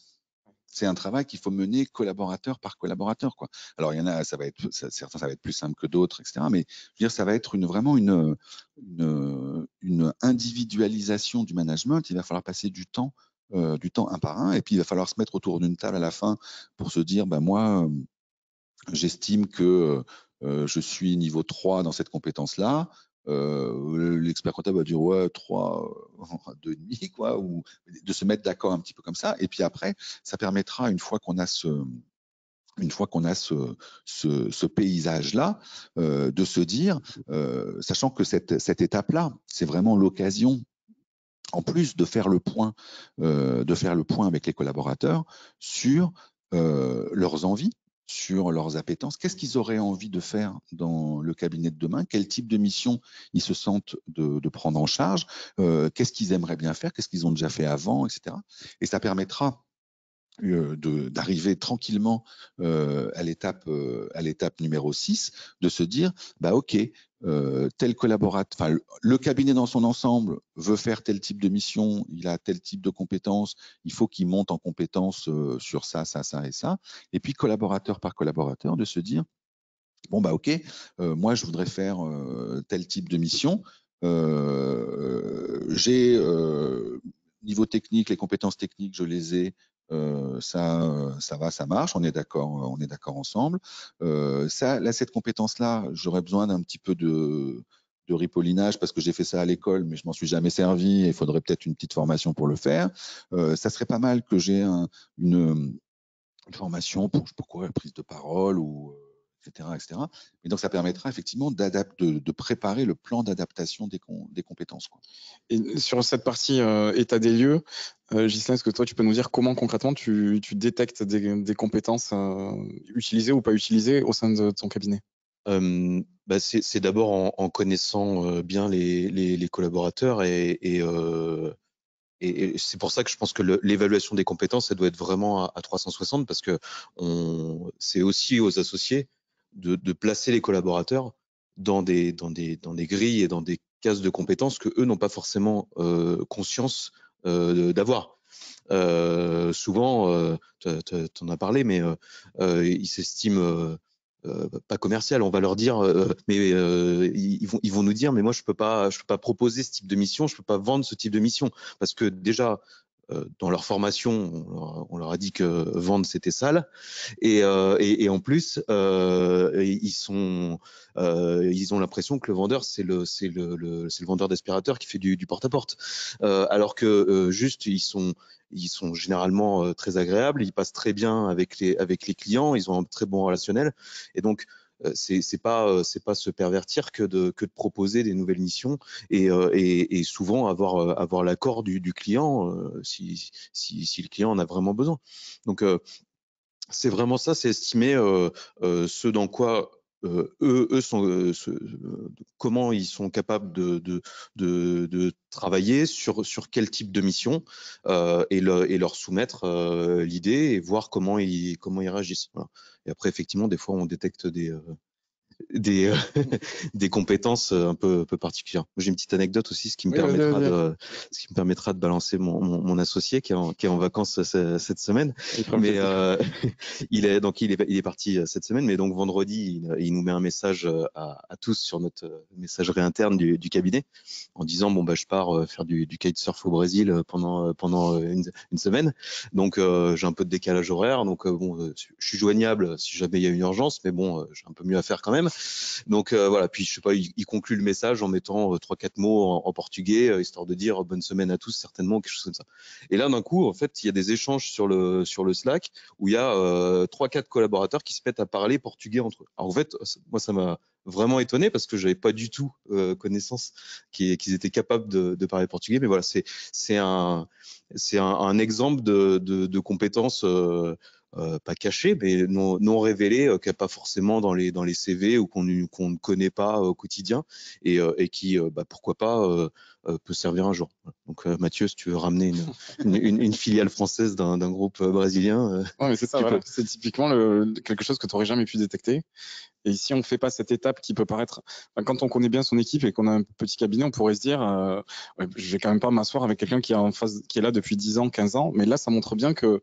C'est un travail qu'il faut mener collaborateur par collaborateur, quoi. Alors, il y en a, certains, ça va être plus simple que d'autres, etc. Mais je veux dire, ça va être vraiment une individualisation du management. Il va falloir passer du temps un par un. Et puis, il va falloir se mettre autour d'une table à la fin pour se dire, ben, moi, j'estime que je suis niveau 3 dans cette compétence-là. L'expert comptable va dire ouais 3, 2,5 quoi, ou de se mettre d'accord un petit peu comme ça. Et puis après, ça permettra une fois qu'on a ce paysage-là, de se dire, sachant que cette étape-là, c'est vraiment l'occasion, en plus de faire le point avec les collaborateurs sur leurs envies, sur leurs appétences, qu'est-ce qu'ils auraient envie de faire dans le cabinet de demain, quel type de mission ils se sentent de prendre en charge, qu'est-ce qu'ils aimeraient bien faire, qu'est-ce qu'ils ont déjà fait avant, etc. Et ça permettra d'arriver tranquillement à l'étape numéro 6, de se dire, bah ok, tel collaborateur, enfin le cabinet dans son ensemble veut faire tel type de mission, il a tel type de compétences, il faut qu'il monte en compétences sur ça, ça, ça et ça. Et puis collaborateur par collaborateur, de se dire, bon bah ok, moi je voudrais faire tel type de mission. J'ai niveau technique, les compétences techniques, je les ai. Ça va, ça marche. On est d'accord ensemble. Cette compétence-là, j'aurais besoin d'un petit peu de ripollinage parce que j'ai fait ça à l'école, mais je m'en suis jamais servi. Et il faudrait peut-être une petite formation pour le faire. Ça serait pas mal que j'ai une formation pour la prise de parole ou etc., etc. Et donc, ça permettra effectivement de préparer le plan d'adaptation des compétences, quoi. Et sur cette partie état des lieux, Ghislain, est-ce que toi, tu peux nous dire comment concrètement tu détectes des compétences utilisées ou pas utilisées au sein de ton cabinet? C'est d'abord en connaissant bien les collaborateurs et c'est pour ça que je pense que l'évaluation des compétences, ça doit être vraiment à 360 parce que c'est aussi aux associés de placer les collaborateurs dans des grilles et dans des cases de compétences que eux n'ont pas forcément conscience d'avoir. Souvent, tu en as parlé, mais ils s'estiment pas commercial. On va leur dire, mais ils vont nous dire, mais moi je peux pas proposer ce type de mission, je peux pas vendre ce type de mission parce que déjà dans leur formation, on leur a dit que vendre c'était sale, et en plus ils ont l'impression que le vendeur c'est le vendeur d'aspirateur qui fait du porte-à-porte, alors que juste ils sont généralement très agréables, ils passent très bien avec les clients, ils ont un très bon relationnel, et donc c'est pas se pervertir que de proposer des nouvelles missions et souvent avoir l'accord du client si le client en a vraiment besoin. Donc c'est vraiment ça, c'est estimer ce dans quoi eux sont, comment ils sont capables de travailler sur quel type de mission et leur soumettre l'idée et voir comment ils réagissent. Voilà. Et après, effectivement, des fois, on détecte des, des compétences un peu particulières. J'ai une petite anecdote aussi, ce qui me permettra de balancer mon associé qui est en vacances cette semaine. Mais il est parti cette semaine, mais donc vendredi, il nous met un message à tous sur notre messagerie interne du cabinet en disant bon bah je pars faire du kitesurf au Brésil pendant une semaine. Donc j'ai un peu de décalage horaire, donc bon je suis joignable si jamais il y a une urgence, mais bon j'ai un peu mieux à faire quand même. Donc voilà, puis je sais pas, il conclut le message en mettant 3-4 mots en portugais, histoire de dire bonne semaine à tous certainement, quelque chose comme ça. Et là d'un coup en fait il y a des échanges sur le Slack où il y a 3-4 collaborateurs qui se mettent à parler portugais entre eux. Alors en fait moi ça m'a vraiment étonné parce que j'avais pas du tout connaissance qu'ils étaient capables de parler portugais, mais voilà, c'est un exemple de compétences pas cachées, mais non révélées, qu'il n'y a pas forcément dans les CV ou qu'on ne connaît pas au quotidien et qui, pourquoi pas, peut servir un jour. Donc Mathieu, si tu veux ramener une filiale française d'un groupe brésilien, ouais, mais c'est ça, voilà. C'est typiquement quelque chose que tu n'aurais jamais pu détecter. Et si on ne fait pas cette étape qui peut paraître, quand on connaît bien son équipe et qu'on a un petit cabinet, on pourrait se dire, je vais quand même pas m'asseoir avec quelqu'un qui est là depuis 10 ans, 15 ans. Mais là, ça montre bien que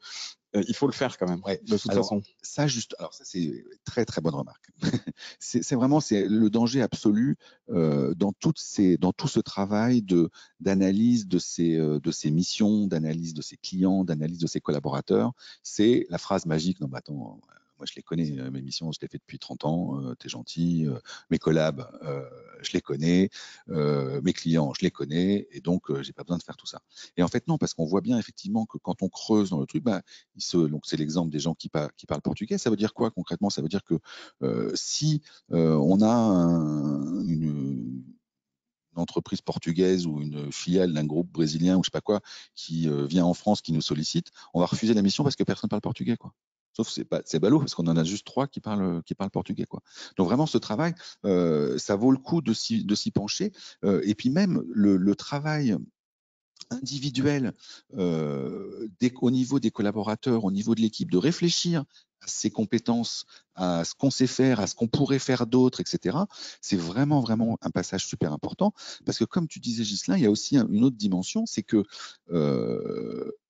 il faut le faire quand même, de toute façon. Ça, c'est très très bonne remarque. c'est vraiment le danger absolu dans tout ce travail d'analyse de ses missions, d'analyse de ses clients, d'analyse de ses collaborateurs. C'est la phrase magique. Non, mais attends. Moi, je les connais, mes missions, je les fais depuis 30 ans, t'es gentil, mes collabs, je les connais, mes clients, je les connais, et donc, j'ai pas besoin de faire tout ça. Et en fait, non, parce qu'on voit bien effectivement que quand on creuse dans le truc, donc c'est l'exemple des gens qui parlent portugais, ça veut dire quoi concrètement? Ça veut dire que si on a une entreprise portugaise ou une filiale d'un groupe brésilien ou je sais pas quoi qui vient en France, qui nous sollicite, on va refuser la mission parce que personne parle portugais, quoi. Sauf c'est ballot parce qu'on en a juste 3 qui parlent portugais, quoi. Donc vraiment ce travail, ça vaut le coup de s'y pencher. Et puis même le travail individuel au niveau des collaborateurs, au niveau de l'équipe, de réfléchir à ses compétences, à ce qu'on sait faire, à ce qu'on pourrait faire d'autre, etc. C'est vraiment, vraiment un passage super important parce que comme tu disais, Ghislain, il y a aussi une autre dimension, c'est que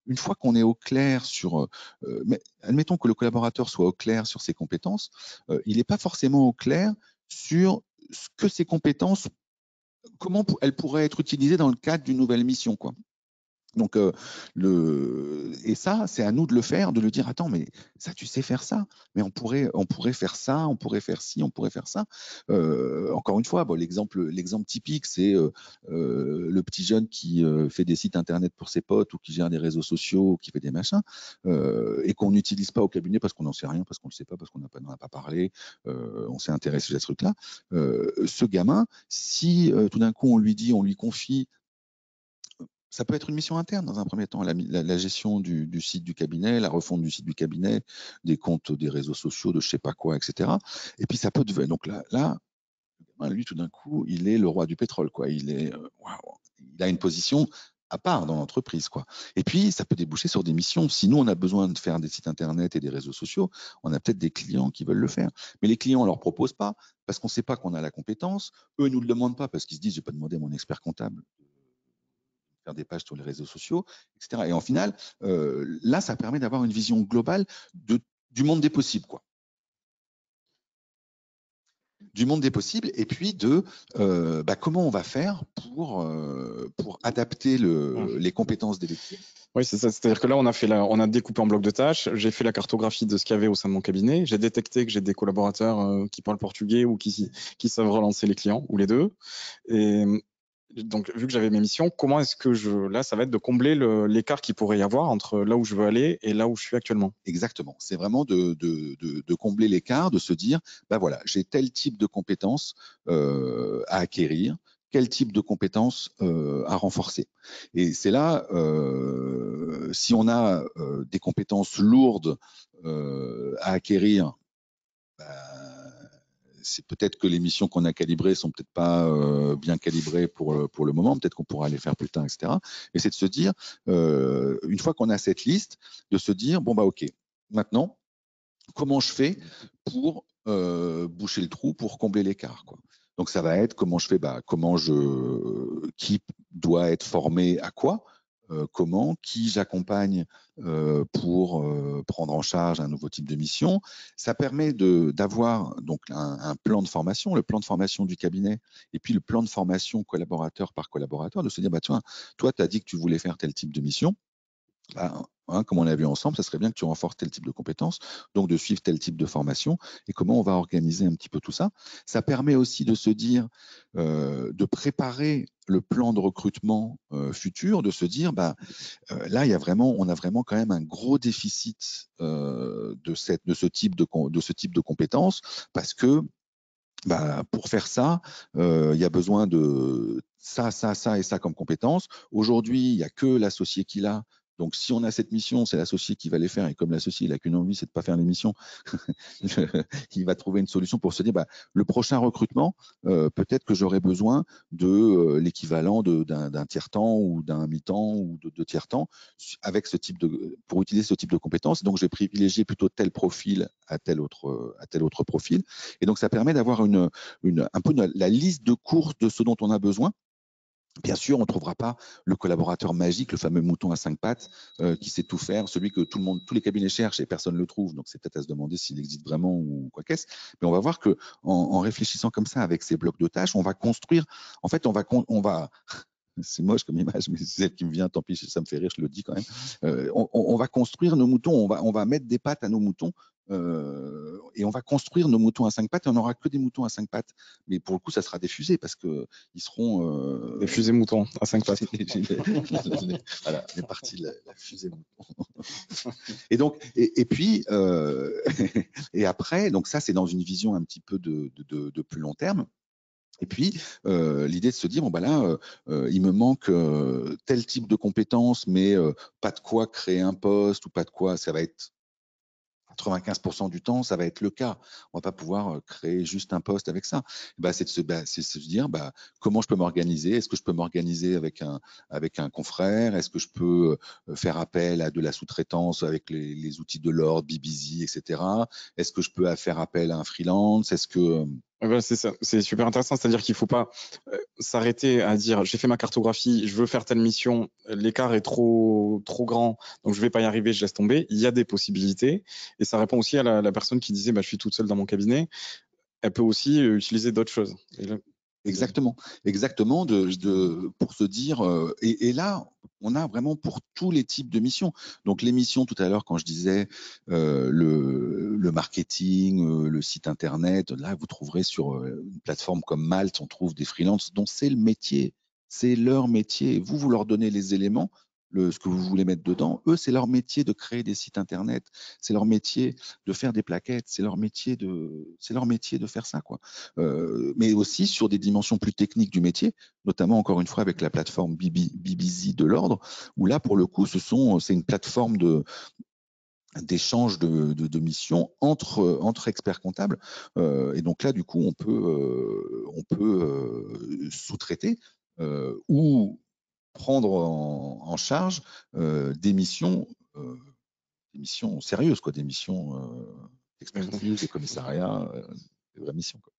une fois qu'on est au clair sur, mais admettons que le collaborateur soit au clair sur ses compétences, il n'est pas forcément au clair sur ce que ces compétences, comment elles pourraient être utilisées dans le cadre d'une nouvelle mission, quoi. Donc, et ça, c'est à nous de le faire, de le dire, attends, mais ça, tu sais faire ça, mais on pourrait faire ça, on pourrait faire ci, on pourrait faire ça. Encore une fois, bon, l'exemple typique, c'est le petit jeune qui fait des sites internet pour ses potes ou qui gère des réseaux sociaux, ou qui fait des machins, et qu'on n'utilise pas au cabinet parce qu'on n'en sait rien, parce qu'on ne le sait pas, parce qu'on n'en a pas parlé, on s'est intéressé à ce truc-là. Ce gamin, si tout d'un coup on lui confie, ça peut être une mission interne dans un premier temps, la gestion du site du cabinet, la refonte du site du cabinet, des comptes des réseaux sociaux, de je sais pas quoi, etc. Et puis ça peut devenir, donc là, lui tout d'un coup, il est le roi du pétrole, quoi. Il a une position à part dans l'entreprise, quoi. Et puis ça peut déboucher sur des missions. Si nous on a besoin de faire des sites internet et des réseaux sociaux, on a peut-être des clients qui veulent le faire. Mais les clients on leur propose pas parce qu'on ne sait pas qu'on a la compétence. Eux nous le demandent pas parce qu'ils se disent, je vais pas demander à mon expert comptable faire des pages sur les réseaux sociaux, etc. Et en final, là, ça permet d'avoir une vision globale du monde des possibles, quoi. Du monde des possibles, et puis de comment on va faire pour adapter les compétences des métiers. Oui, c'est ça. C'est-à-dire que là, on a découpé en blocs de tâches. J'ai fait la cartographie de ce qu'il y avait au sein de mon cabinet. J'ai détecté que j'ai des collaborateurs qui parlent portugais ou qui savent relancer les clients, ou les deux. Et donc, vu que j'avais mes missions, comment est-ce que là, ça va être de combler l'écart qu'il pourrait y avoir entre là où je veux aller et là où je suis actuellement. Exactement. C'est vraiment de combler l'écart, de se dire, voilà, j'ai tel type de compétences à acquérir, quel type de compétences à renforcer. Et c'est là, si on a des compétences lourdes à acquérir, c'est peut-être que les missions qu'on a calibrées sont peut-être pas bien calibrées pour le moment. Peut-être qu'on pourra les faire plus tard, etc. Mais c'est de se dire, une fois qu'on a cette liste, de se dire, ok, maintenant, comment je fais pour boucher le trou pour combler l'écart, quoi. Donc ça va être comment je fais, qui doit être formé à quoi, qui j'accompagne pour prendre en charge un nouveau type de mission. Ça permet d'avoir donc un plan de formation, le plan de formation du cabinet, et puis le plan de formation collaborateur par collaborateur, de se dire, toi, tu as dit que tu voulais faire tel type de mission. Comme on l'a vu ensemble, ça serait bien que tu renforces tel type de compétences, donc de suivre tel type de formation, et comment on va organiser un petit peu tout ça. Ça permet aussi de se dire, de préparer le plan de recrutement futur, de se dire, là, on a vraiment quand même un gros déficit de ce type de compétences, parce que pour faire ça, il y a besoin de ça et ça comme compétences. Aujourd'hui, il n'y a que l'associé qui l'a. Donc, si on a cette mission, c'est l'associé qui va les faire. Et comme l'associé, il n'a qu'une envie, c'est de ne pas faire les missions, il va trouver une solution pour se dire, le prochain recrutement, peut-être que j'aurai besoin de l'équivalent d'un tiers-temps ou d'un mi-temps ou de tiers-temps avec pour utiliser ce type de compétences. Donc, je vais privilégier plutôt tel profil à tel autre profil. Et donc, ça permet d'avoir un peu la liste de courses de ce dont on a besoin. Bien sûr, on ne trouvera pas le collaborateur magique, le fameux mouton à 5 pattes qui sait tout faire, celui que tous les cabinets cherchent et personne ne le trouve. Donc, c'est peut-être à se demander s'il existe vraiment ou quoi qu'est-ce. Mais on va voir que en réfléchissant comme ça avec ces blocs de tâches, on va construire. En fait, on va c'est moche comme image, mais c'est celle qui me vient, tant pis, ça me fait rire, je le dis quand même. On va construire nos moutons, on va mettre des pattes à nos moutons, et on va construire nos moutons à 5 pattes, et on n'aura que des moutons à 5 pattes. Mais pour le coup, ça sera des fusées, parce qu'ils seront... Des fusées moutons à 5 pattes. Voilà, on est parti de la fusée mouton. Et donc, et puis, et après, donc ça, c'est dans une vision un petit peu de plus long terme. Et puis, l'idée de se dire, il me manque tel type de compétences, mais pas de quoi créer un poste ou pas de quoi, ça va être 95% du temps, ça va être le cas. On va pas pouvoir créer juste un poste avec ça. C'est de se dire, comment je peux m'organiser? Est-ce que je peux m'organiser avec un confrère? Est-ce que je peux faire appel à de la sous-traitance avec les outils de l'ordre, BBZ, etc. Est-ce que je peux faire appel à un freelance? Est-ce que Voilà, c'est ça, c'est super intéressant, c'est-à-dire qu'il ne faut pas s'arrêter à dire j'ai fait ma cartographie, je veux faire telle mission, l'écart est trop grand, donc je ne vais pas y arriver, je laisse tomber. Il y a des possibilités, et ça répond aussi à la personne qui disait je suis toute seule dans mon cabinet. Elle peut aussi utiliser d'autres choses. Exactement, pour se dire, et là, on a vraiment pour tous les types de missions. Donc les missions, tout à l'heure, quand je disais le marketing, le site internet, là, vous trouverez sur une plateforme comme Malte, on trouve des freelances dont c'est le métier, c'est leur métier. Vous leur donnez les éléments, ce que vous voulez mettre dedans. Eux, c'est leur métier de créer des sites internet, c'est leur métier de faire des plaquettes, c'est leur métier de faire ça, quoi. Mais aussi sur des dimensions plus techniques du métier, notamment encore une fois avec la plateforme BBZ de l'ordre, où là pour le coup c'est une plateforme d'échange de missions entre experts comptables, et donc là du coup on peut sous-traiter ou prendre en charge des missions sérieuses, quoi, des missions d'expertise, de commissariat, des vraies missions, quoi.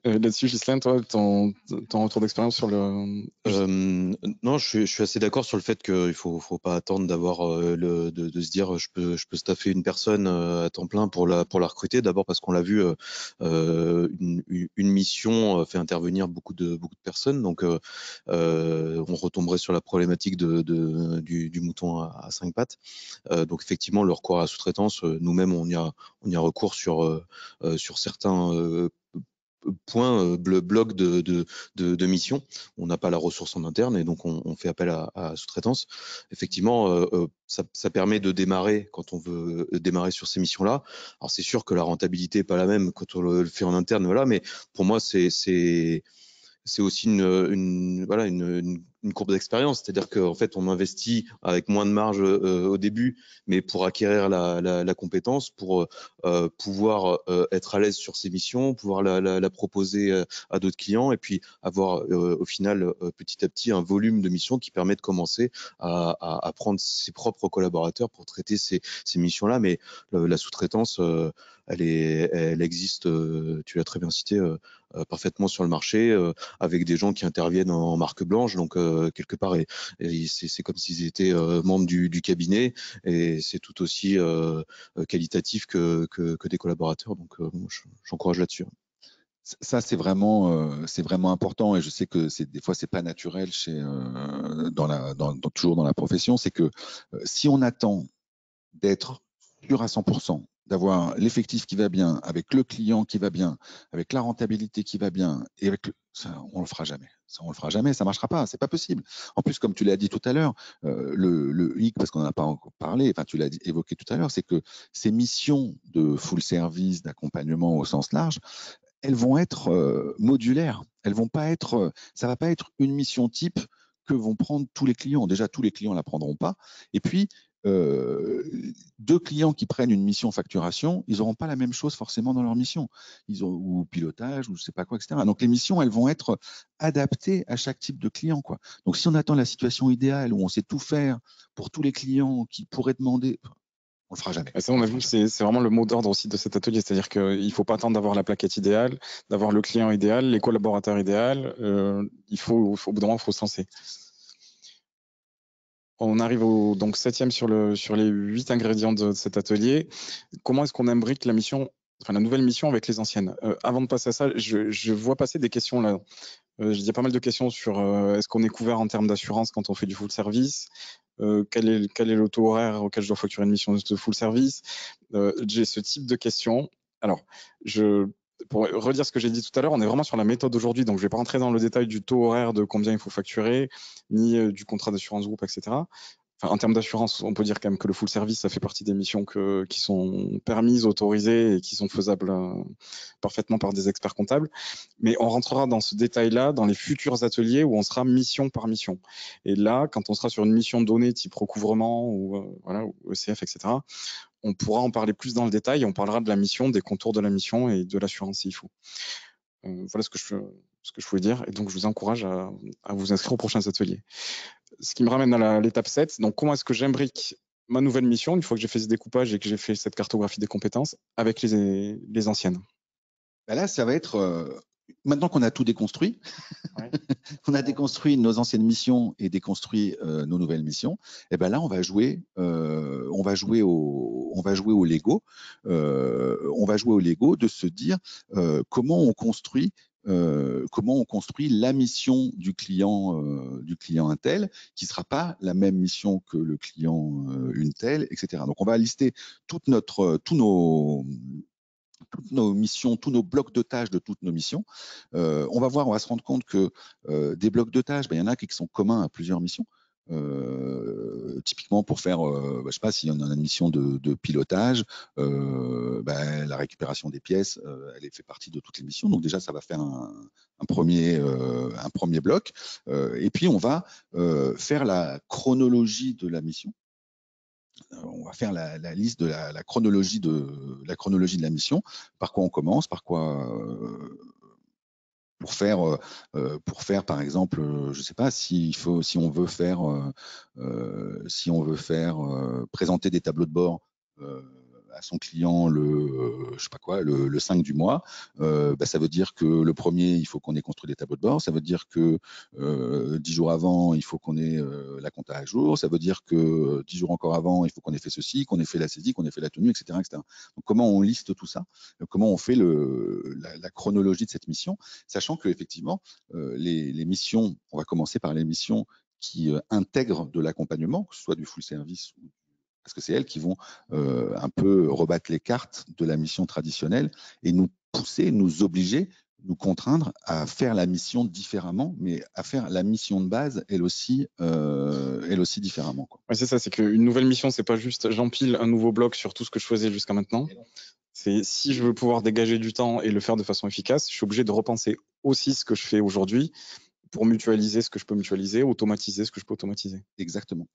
Là-dessus, Ghislaine, toi, ton retour d'expérience sur le... Non, je suis assez d'accord sur le fait qu'il faut pas attendre d'avoir de se dire je peux staffer une personne à temps plein pour la recruter. D'abord parce qu'on l'a vu, une mission fait intervenir beaucoup de personnes, donc on retomberait sur la problématique du mouton à 5 pattes. Donc effectivement, le recours à la sous-traitance, nous-mêmes on y a recours sur certains bloc de mission. On n'a pas la ressource en interne et donc on fait appel à sous-traitance. Effectivement, ça permet de démarrer quand on veut démarrer sur ces missions-là. Alors c'est sûr que la rentabilité n'est pas la même quand on le fait en interne, voilà, mais pour moi c'est aussi une une courbe d'expérience, c'est-à-dire qu'en fait, on investit avec moins de marge au début, mais pour acquérir la compétence, pour pouvoir être à l'aise sur ces missions, pouvoir la proposer à d'autres clients, et puis avoir au final petit à petit un volume de missions qui permet de commencer à prendre ses propres collaborateurs pour traiter ces missions-là. Mais la sous-traitance, elle existe, tu l'as très bien cité, parfaitement sur le marché, avec des gens qui interviennent en marque blanche. Donc quelque part, c'est comme s'ils étaient membres du cabinet, et c'est tout aussi qualitatif que des collaborateurs. Donc j'encourage là-dessus. Ça, c'est vraiment important, et je sais que des fois c'est pas naturel toujours dans la profession. C'est que si on attend d'être sûr à 100%, d'avoir l'effectif qui va bien, avec le client qui va bien, avec la rentabilité qui va bien, et ça, on le fera jamais. Ça, on le fera jamais, ça marchera pas, c'est pas possible. En plus, comme tu l'as dit tout à l'heure, le hic, parce qu'on n'en a pas encore parlé, enfin tu l'as évoqué tout à l'heure, c'est que ces missions de full service, d'accompagnement au sens large, elles vont être modulaires. Elles vont pas être, ça va pas être une mission type que vont prendre tous les clients. Déjà, tous les clients la prendront pas. Et puis, deux clients qui prennent une mission facturation, ils n'auront pas la même chose forcément dans leur mission, ou pilotage, ou je sais pas quoi, etc. Donc les missions, elles vont être adaptées à chaque type de client, quoi. Donc si on attend la situation idéale où on sait tout faire pour tous les clients qui pourraient demander, on le fera jamais. Et ça, on a vu, c'est vraiment le mot d'ordre aussi de cet atelier, c'est-à-dire qu'il ne faut pas attendre d'avoir la plaquette idéale, d'avoir le client idéal, les collaborateurs idéaux. Au bout d'un moment, il faut se lancer. On arrive au donc 7e sur les 8 ingrédients de cet atelier. Comment est-ce qu'on imbrique la mission, enfin la nouvelle mission avec les anciennes? Avant de passer à ça, je vois passer des questions là. Il y a pas mal de questions sur est-ce qu'on est couvert en termes d'assurance quand on fait du full service? Quel est le taux horaire auquel je dois facturer une mission de full service? J'ai ce type de questions. Alors, pour redire ce que j'ai dit tout à l'heure, on est vraiment sur la méthode aujourd'hui, donc je ne vais pas rentrer dans le détail du taux horaire de combien il faut facturer, ni du contrat d'assurance groupe, etc. Enfin, en termes d'assurance, on peut dire quand même que le full service, ça fait partie des missions qui sont permises, autorisées et qui sont faisables parfaitement par des experts comptables. Mais on rentrera dans ce détail-là dans les futurs ateliers où on sera mission par mission. Et là, quand on sera sur une mission donnée type recouvrement ou ECF, etc., on pourra en parler plus dans le détail. On parlera de la mission, des contours de la mission et de l'assurance s'il faut. Voilà ce que je pouvais dire. Et donc, je vous encourage à vous inscrire aux prochains ateliers. Ce qui me ramène à l'étape 7. Donc, comment est-ce que j'imbrique ma nouvelle mission, une fois que j'ai fait ce découpage et que j'ai fait cette cartographie des compétences, avec les anciennes? Ben là, ça va être, maintenant qu'on a tout déconstruit, ouais. On a déconstruit nos anciennes missions et déconstruit nos nouvelles missions, et ben là, on va jouer au Lego. On va jouer au Lego de se dire comment on construit la mission du client Intel, qui ne sera pas la même mission que le client Untel, etc. Donc, on va lister tous nos missions, tous nos blocs de tâches de toutes nos missions. On va se rendre compte que des blocs de tâches, il y en a qui sont communs à plusieurs missions. Typiquement pour faire, je sais pas, s'il y en a une mission de pilotage, la récupération des pièces, elle fait partie de toutes les missions. Donc déjà, ça va faire un premier bloc. Et puis on va faire la chronologie de la mission. On va faire la liste de la chronologie de la mission. Par quoi on commence, par quoi pour faire par exemple, je sais pas, si on veut faire présenter des tableaux de bord à son client je sais pas quoi, le 5 du mois, ça veut dire que le premier, il faut qu'on ait construit des tableaux de bord, ça veut dire que 10 jours avant, il faut qu'on ait la compta à jour, ça veut dire que 10 jours encore avant, il faut qu'on ait fait ceci, qu'on ait fait la saisie, qu'on ait fait la tenue, etc., etc. Donc comment on liste tout ça, comment on fait la chronologie de cette mission, sachant que effectivement les missions, on va commencer par les missions qui intègrent de l'accompagnement, que ce soit du full service ou parce que c'est elles qui vont un peu rebattre les cartes de la mission traditionnelle et nous pousser, nous obliger, nous contraindre à faire la mission différemment, mais à faire la mission de base, elle aussi différemment, quoi. Ouais, c'est ça, c'est qu'une nouvelle mission, c'est pas juste j'empile un nouveau bloc sur tout ce que je faisais jusqu'à maintenant. C'est si je veux pouvoir dégager du temps et le faire de façon efficace, je suis obligé de repenser aussi ce que je fais aujourd'hui pour mutualiser ce que je peux mutualiser, automatiser ce que je peux automatiser. Exactement,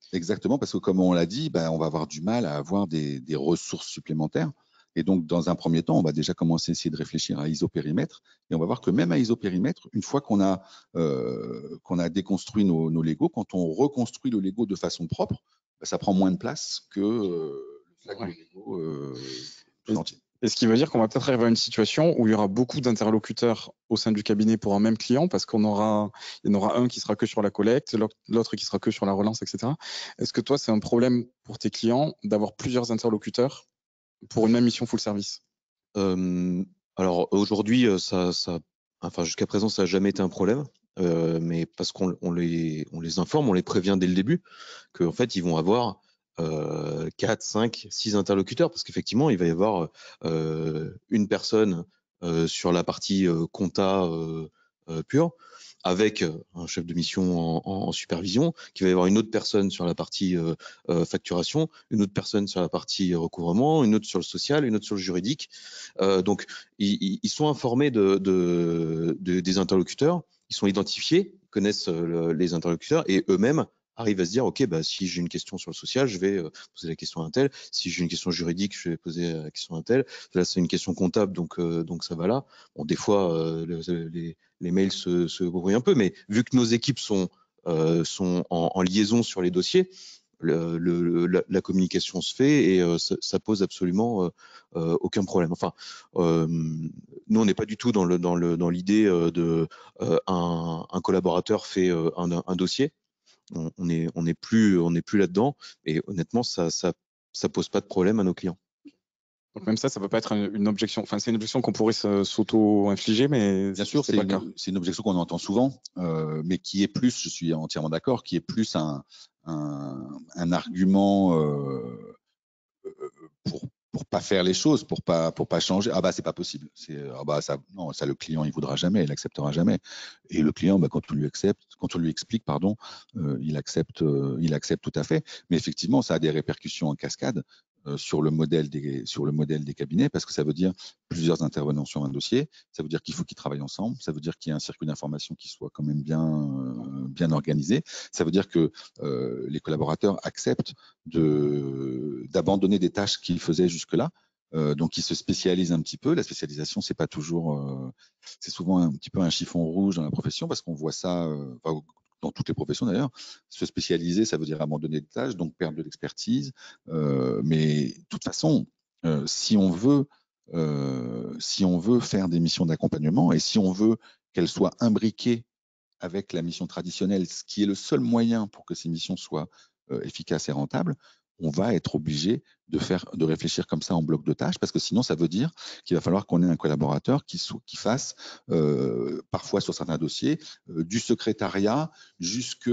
parce que comme on l'a dit, on va avoir du mal à avoir des ressources supplémentaires. Et donc, dans un premier temps, on va déjà commencer à essayer de réfléchir à isopérimètre. Et on va voir que même à isopérimètre, une fois qu'on a déconstruit nos Lego, quand on reconstruit le Lego de façon propre, ça prend moins de place que le sac de Lego tout entier. Et ce qui veut dire qu'on va peut-être arriver à une situation où il y aura beaucoup d'interlocuteurs au sein du cabinet pour un même client, parce il y en aura un qui sera que sur la collecte, l'autre qui sera que sur la relance, etc. Est-ce que toi, c'est un problème pour tes clients d'avoir plusieurs interlocuteurs pour une même mission full service? Alors aujourd'hui, jusqu'à présent, ça n'a jamais été un problème, mais parce qu'on les informe, on les prévient dès le début qu'en fait, ils vont avoir 4, 5, 6 interlocuteurs, parce qu'effectivement, il va y avoir une personne sur la partie compta pure, avec un chef de mission en supervision, qui va y avoir une autre personne sur la partie facturation, une autre personne sur la partie recouvrement, une autre sur le social, une autre sur le juridique. Donc, ils sont informés des interlocuteurs, ils sont identifiés, connaissent les interlocuteurs, et eux-mêmes arrivent à se dire, OK, si j'ai une question sur le social, je vais poser la question à un tel. Si j'ai une question juridique, je vais poser la question à un tel. Là, c'est une question comptable, donc ça va là. Bon, des fois, les mails se brouillent un peu, mais vu que nos équipes sont en liaison sur les dossiers, la communication se fait et ça pose absolument aucun problème. Enfin, nous, on n'est pas du tout dans l'idée de un collaborateur fait un dossier. On n'est plus là-dedans, et honnêtement, ça pose pas de problème à nos clients. Donc même ça peut pas être une objection. Enfin, c'est une objection qu'on pourrait s'auto-infliger, mais bien sûr, c'est une objection qu'on entend souvent, mais qui est plus, je suis entièrement d'accord, qui est plus un argument pour pas faire les choses, pour pas changer. C'est pas possible. Ça le client il voudra jamais, il acceptera jamais. Et le client, quand on lui explique, il accepte tout à fait. Mais effectivement, ça a des répercussions en cascade sur le modèle des cabinets, parce que ça veut dire plusieurs intervenants sur un dossier. Ça veut dire qu'il faut qu'ils travaillent ensemble. Ça veut dire qu'il y a un circuit d'information qui soit quand même bien organisé. Ça veut dire que les collaborateurs acceptent d'abandonner des tâches qu'ils faisaient jusque-là. Donc, ils se spécialisent un petit peu. La spécialisation, c'est pas toujours, c'est souvent un petit peu un chiffon rouge dans la profession, parce qu'on voit ça dans toutes les professions d'ailleurs. Se spécialiser, ça veut dire abandonner des tâches, donc perdre de l'expertise. Mais de toute façon, si on veut faire des missions d'accompagnement, et si on veut qu'elles soient imbriquées avec la mission traditionnelle, ce qui est le seul moyen pour que ces missions soient efficaces et rentables, on va être obligé de réfléchir comme ça en bloc de tâches, parce que sinon, ça veut dire qu'il va falloir qu'on ait un collaborateur qui fasse, parfois sur certains dossiers, du secrétariat jusque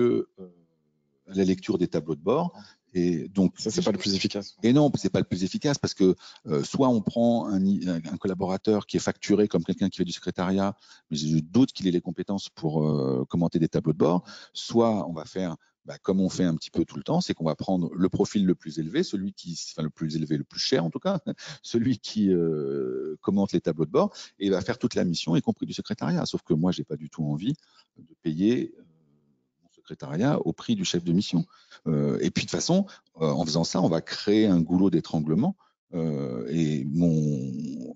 la lecture des tableaux de bord. Et donc, ça, c'est pas le plus efficace. Et non, c'est pas le plus efficace, parce que soit on prend un collaborateur qui est facturé comme quelqu'un qui fait du secrétariat, mais j'ai doute qu'il ait les compétences pour commenter des tableaux de bord, soit on va faire comme on fait un petit peu tout le temps, c'est qu'on va prendre le profil le plus élevé, le plus cher en tout cas, celui qui commente les tableaux de bord, et il va faire toute la mission, y compris du secrétariat. Sauf que moi, j'ai pas du tout envie de payer secrétariat au prix du chef de mission. Et puis de toute façon, en faisant ça, on va créer un goulot d'étranglement. Et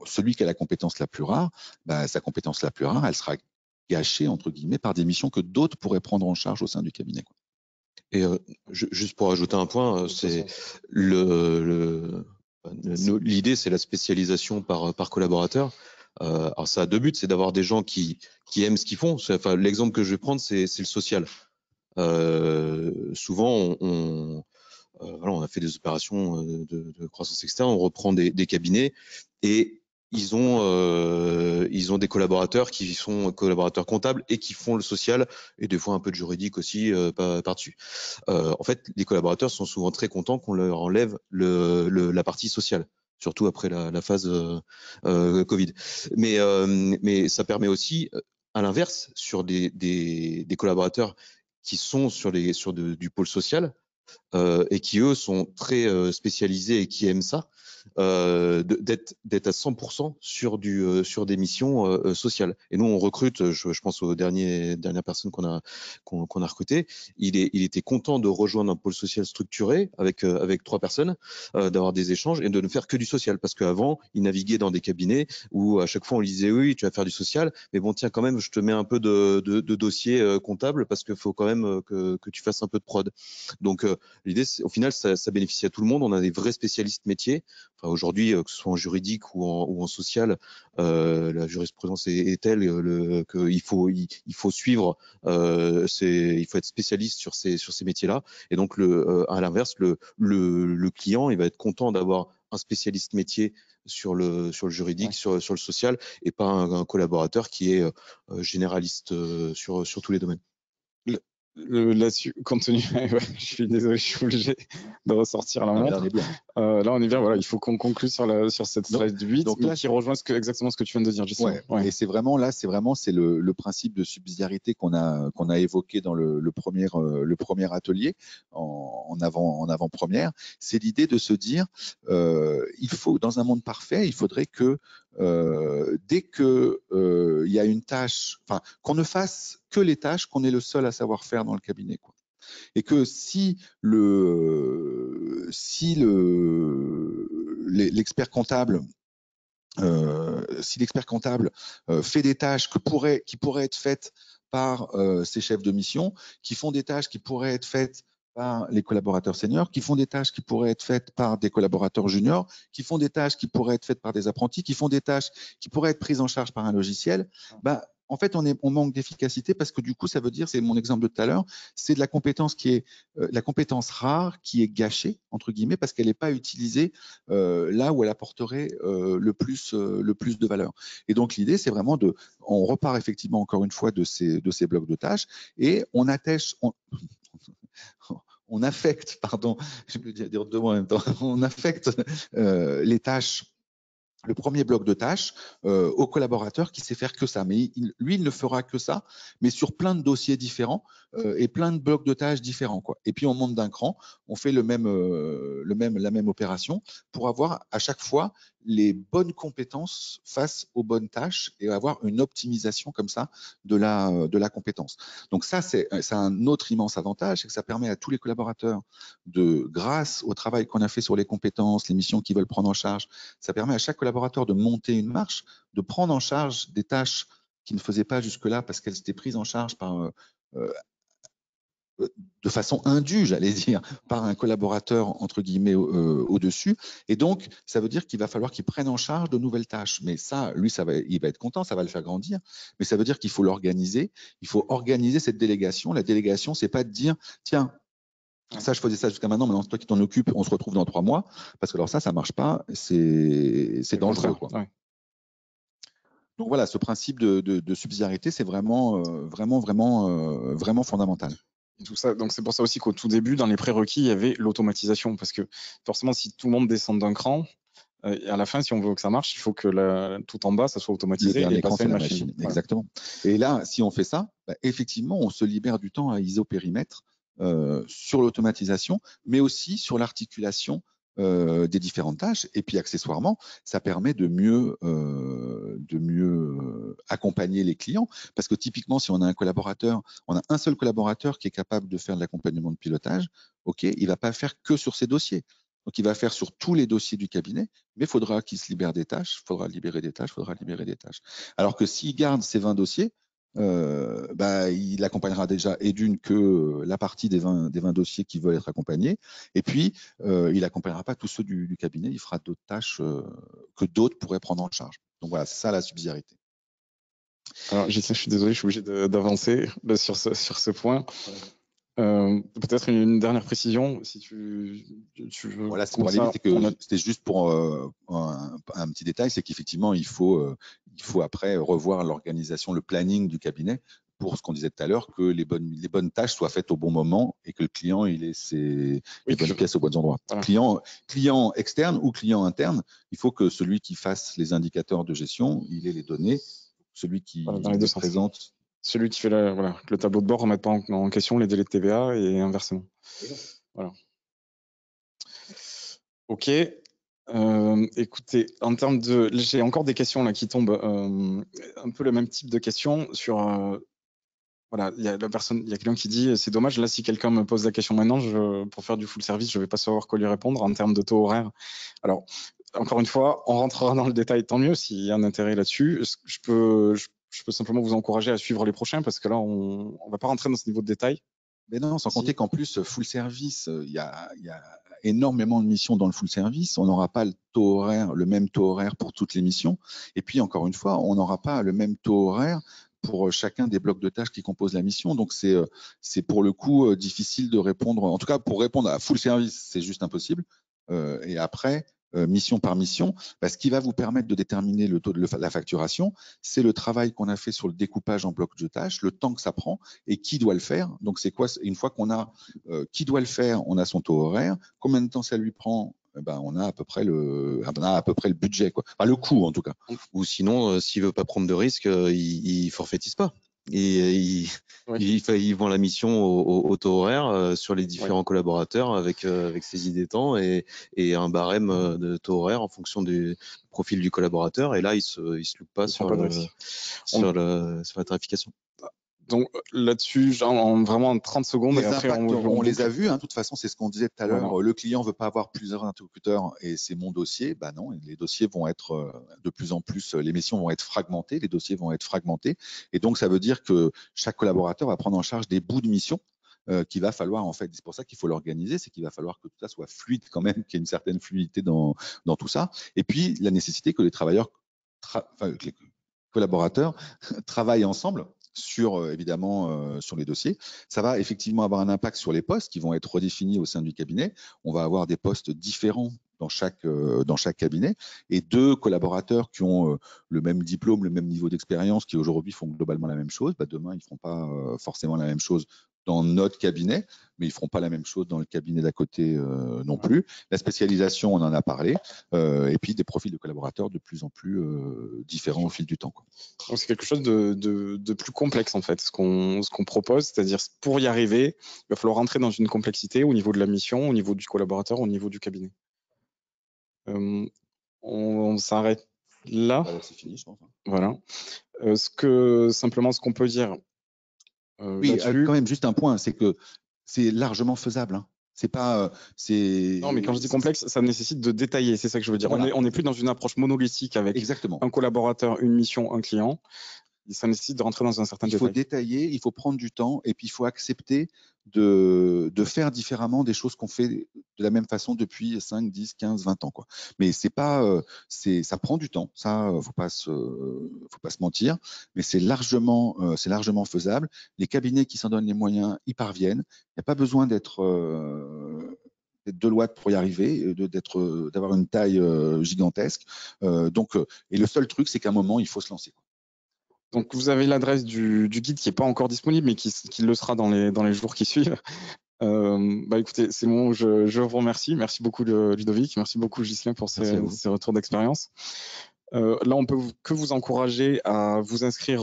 celui qui a la compétence la plus rare, sa compétence la plus rare, elle sera gâchée entre guillemets par des missions que d'autres pourraient prendre en charge au sein du cabinet. Et juste pour ajouter un point, c'est l'idée, c'est la spécialisation par collaborateur. Alors ça a deux buts, c'est d'avoir des gens qui aiment ce qu'ils font. Enfin, l'exemple que je vais prendre, c'est le social. Souvent, on a fait des opérations de croissance externe, on reprend des cabinets, et ils ont des collaborateurs qui sont collaborateurs comptables et qui font le social, et des fois un peu de juridique aussi par-dessus. En fait, les collaborateurs sont souvent très contents qu'on leur enlève la partie sociale, surtout après la phase Covid. Mais ça permet aussi, à l'inverse, sur des collaborateurs qui sont sur du pôle social, et qui eux sont très spécialisés et qui aiment ça, d'être à 100% sur des missions sociales. Et nous, on recrute, je pense aux dernières personnes qu'on a recrutées, il était content de rejoindre un pôle social structuré avec 3 personnes, d'avoir des échanges et de ne faire que du social, parce qu'avant, il naviguait dans des cabinets où à chaque fois on lui disait oui, tu vas faire du social, mais bon, tiens, quand même, je te mets un peu de dossier comptable parce qu'il faut quand même que tu fasses un peu de prod. Donc, l'idée, au final, ça bénéficie à tout le monde. On a des vrais spécialistes métiers. Enfin, aujourd'hui, que ce soit en juridique ou en social, la jurisprudence est telle qu'il faut suivre, il faut être spécialiste sur ces métiers-là. Et donc, à l'inverse, le client, il va être content d'avoir un spécialiste métier sur le juridique, sur le social, et pas un collaborateur qui est généraliste sur tous les domaines. Là-dessus, compte tenu, ouais, je suis désolé, je suis obligé de ressortir la montre. Là, on est bien. Là, on est bien. Voilà, il faut qu'on conclue sur cette slide 8, donc mais là, qui rejoint exactement ce que tu viens de dire, Gisèle. Ouais. Et c'est vraiment le principe de subsidiarité qu'on a évoqué dans le premier atelier en avant-première. C'est l'idée de se dire, il faut, dans un monde parfait, il faudrait que dès que il y a une tâche, enfin, qu'on ne fasse que les tâches qu'on est le seul à savoir faire dans le cabinet, quoi. Et que si l'expert comptable fait des tâches qui pourraient être faites par ses chefs de mission, qui font des tâches qui pourraient être faites par les collaborateurs seniors, qui font des tâches qui pourraient être faites par des collaborateurs juniors, qui font des tâches qui pourraient être faites par des apprentis, qui font des tâches qui pourraient être prises en charge par un logiciel, bah, en fait, on manque d'efficacité parce que du coup, ça veut dire, c'est mon exemple de tout à l'heure, c'est de la compétence qui est la compétence rare qui est gâchée, entre guillemets, parce qu'elle n'est pas utilisée là où elle apporterait le plus de valeur. Et donc, l'idée, c'est vraiment on repart effectivement encore une fois de ces blocs de tâches et on affecte, pardon, je vais dire 2 mots en même temps, on affecte les tâches, le premier bloc de tâches au collaborateur qui sait faire que ça. Mais lui, il ne fera que ça, mais sur plein de dossiers différents et plein de blocs de tâches différents, quoi. Et puis, on monte d'un cran, on fait la même opération pour avoir à chaque fois les bonnes compétences face aux bonnes tâches et avoir une optimisation comme ça de la compétence. Donc ça, c'est un autre immense avantage, c'est que ça permet à tous les collaborateurs grâce au travail qu'on a fait sur les compétences, les missions qu'ils veulent prendre en charge, ça permet à chaque collaborateur de monter une marche, de prendre en charge des tâches qu'il ne faisait pas jusque-là parce qu'elles étaient prises en charge de façon indue, j'allais dire, par un collaborateur, entre guillemets, au-dessus. Et donc, ça veut dire qu'il va falloir qu'il prenne en charge de nouvelles tâches. Mais ça, lui, il va être content, ça va le faire grandir. Mais ça veut dire qu'il faut l'organiser. Il faut organiser cette délégation. La délégation, c'est pas de dire, tiens, ça, je faisais ça jusqu'à maintenant c'est toi qui t'en occupes, on se retrouve dans 3 mois. Parce que alors ça marche pas, c'est dangereux, quoi. Ouais. Donc voilà, ce principe de subsidiarité, c'est vraiment fondamental. Et tout ça, donc c'est pour ça aussi qu'au tout début, dans les prérequis, il y avait l'automatisation, parce que forcément, si tout le monde descend d'un cran, à la fin, si on veut que ça marche, il faut que tout en bas, ça soit automatisé et pas c'est une la machine. Voilà. Exactement. Et là, si on fait ça, effectivement, on se libère du temps à isopérimètre sur l'automatisation, mais aussi sur l'articulation des différentes tâches. Et puis, accessoirement, ça permet de mieux accompagner les clients. Parce que typiquement, si on a un seul collaborateur qui est capable de faire de l'accompagnement de pilotage, OK, il ne va pas faire que sur ces dossiers. Donc, il va faire sur tous les dossiers du cabinet, mais il faudra qu'il se libère des tâches, il faudra libérer des tâches. Alors que s'il garde ces 20 dossiers, il accompagnera déjà et d'une que la partie des 20 dossiers qui veulent être accompagnés, et puis il n'accompagnera pas tous ceux du cabinet, il fera d'autres tâches que d'autres pourraient prendre en charge. Donc voilà, c'est ça la subsidiarité. Alors, je suis désolé, je suis obligé d'avancer sur ce point. Peut-être une dernière précision, si tu veux. Voilà, c'est pour aller vite, c'était juste pour un petit détail, c'est qu'effectivement, il faut après revoir l'organisation, le planning du cabinet pour ce qu'on disait tout à l'heure, que les bonnes tâches soient faites au bon moment et que le client il ait les bonnes pièces aux bons endroits. Voilà. Client externe ou client interne, il faut que celui qui fasse les indicateurs de gestion, il ait les données, celui qui les présente. Celui qui fait le tableau de bord ne remette pas en question les délais de TVA et inversement. Voilà. OK. Écoutez, en termes de, j'ai encore des questions là qui tombent, un peu le même type de questions sur, voilà, il y a quelqu'un qui dit, c'est dommage là si quelqu'un me pose la question maintenant, pour faire du full service, je vais pas savoir quoi lui répondre en termes de taux horaire. Alors, encore une fois, on rentrera dans le détail, tant mieux s'il y a un intérêt là-dessus. Je peux simplement vous encourager à suivre les prochains parce que là, on va pas rentrer dans ce niveau de détail. Mais non, sans compter qu'en plus, full service, il y a énormément de missions dans le full service. On n'aura pas le même taux horaire pour toutes les missions. Et puis, encore une fois, on n'aura pas le même taux horaire pour chacun des blocs de tâches qui composent la mission. Donc, c'est pour le coup difficile de répondre. En tout cas, pour répondre à full service, c'est juste impossible. Et après, mission par mission, ce qui va vous permettre de déterminer le taux de la facturation, c'est le travail qu'on a fait sur le découpage en blocs de tâches, le temps que ça prend et qui doit le faire. Donc, c'est quoi? Une fois qu'on a qui doit le faire, on a son taux horaire. Combien de temps ça lui prend? On a à peu près le budget, quoi. Enfin, le coût, en tout cas. Ou sinon, s'il veut pas prendre de risque, il forfaitise pas. Il vend la mission au taux horaire sur les différents collaborateurs avec ses idées temps et un barème de taux horaire en fonction du profil du collaborateur. Et là, il se loupe pas sur la tarification. Donc là-dessus, vraiment en 30 secondes. Les impacts, on les a vus. De toute façon, c'est ce qu'on disait tout à l'heure. Le client veut pas avoir plusieurs interlocuteurs et c'est mon dossier. Non, les dossiers vont être de plus en plus, les missions vont être fragmentées, les dossiers vont être fragmentés. Et donc, ça veut dire que chaque collaborateur va prendre en charge des bouts de mission qu'il va falloir, en fait, c'est pour ça qu'il faut l'organiser, c'est qu'il va falloir que tout ça soit fluide quand même, qu'il y ait une certaine fluidité dans tout ça. Et puis, la nécessité que les que les collaborateurs travaillent ensemble sur évidemment sur les dossiers. Ça va effectivement avoir un impact sur les postes qui vont être redéfinis au sein du cabinet. On va avoir des postes différents dans chaque cabinet et 2 collaborateurs qui ont le même diplôme, le même niveau d'expérience, qui aujourd'hui font globalement la même chose. Demain, ils ne feront pas forcément la même chose dans notre cabinet, mais ils ne feront pas la même chose dans le cabinet d'à côté non plus. La spécialisation, on en a parlé, et puis des profils de collaborateurs de plus en plus différents au fil du temps, quoi. Donc c'est quelque chose de plus complexe en fait, ce qu'on propose, c'est-à-dire pour y arriver, il va falloir rentrer dans une complexité au niveau de la mission, au niveau du collaborateur, au niveau du cabinet. On s'arrête là. C'est fini, je pense. Voilà. Simplement, ce qu'on peut dire. Oui, quand même, juste un point, c'est que c'est largement faisable. C'est pas, non, mais quand je dis complexe, ça nécessite de détailler. C'est ça que je veux dire. Voilà. On n'est plus dans une approche monolithique avec un collaborateur, une mission, un client. Ça nécessite de rentrer dans un certain détail. Il faut détailler, il faut prendre du temps et puis il faut accepter de faire différemment des choses qu'on fait de la même façon depuis 5, 10, 15, 20 ans, quoi. Mais c'est pas, ça prend du temps, ça, faut pas se mentir, mais c'est largement faisable. Les cabinets qui s'en donnent les moyens y parviennent. Il n'y a pas besoin d'être Deloitte pour y arriver, d'avoir une taille gigantesque. Et le seul truc, c'est qu'à un moment, il faut se lancer, quoi. Donc, vous avez l'adresse du guide qui n'est pas encore disponible, mais qui le sera dans les jours qui suivent. Écoutez, c'est bon, je vous remercie. Merci beaucoup, Ludovic. Merci beaucoup, Ghislain, pour ces retours d'expérience. Là, on peut que vous encourager à vous inscrire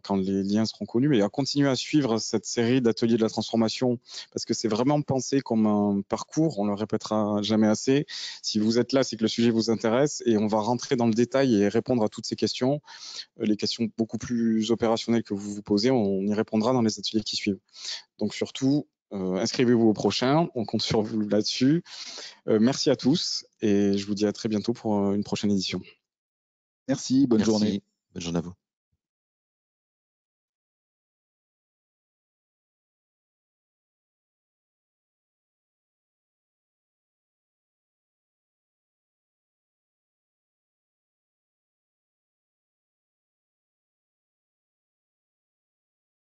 quand les liens seront connus et à continuer à suivre cette série d'ateliers de la transformation parce que c'est vraiment pensé comme un parcours, on le répétera jamais assez. Si vous êtes là, c'est que le sujet vous intéresse et on va rentrer dans le détail et répondre à toutes ces questions. Les questions beaucoup plus opérationnelles que vous vous posez, on y répondra dans les ateliers qui suivent. Donc surtout, inscrivez-vous au prochain, on compte sur vous là-dessus. Merci à tous et je vous dis à très bientôt pour une prochaine édition. Merci, bonne journée. Bonne journée à vous.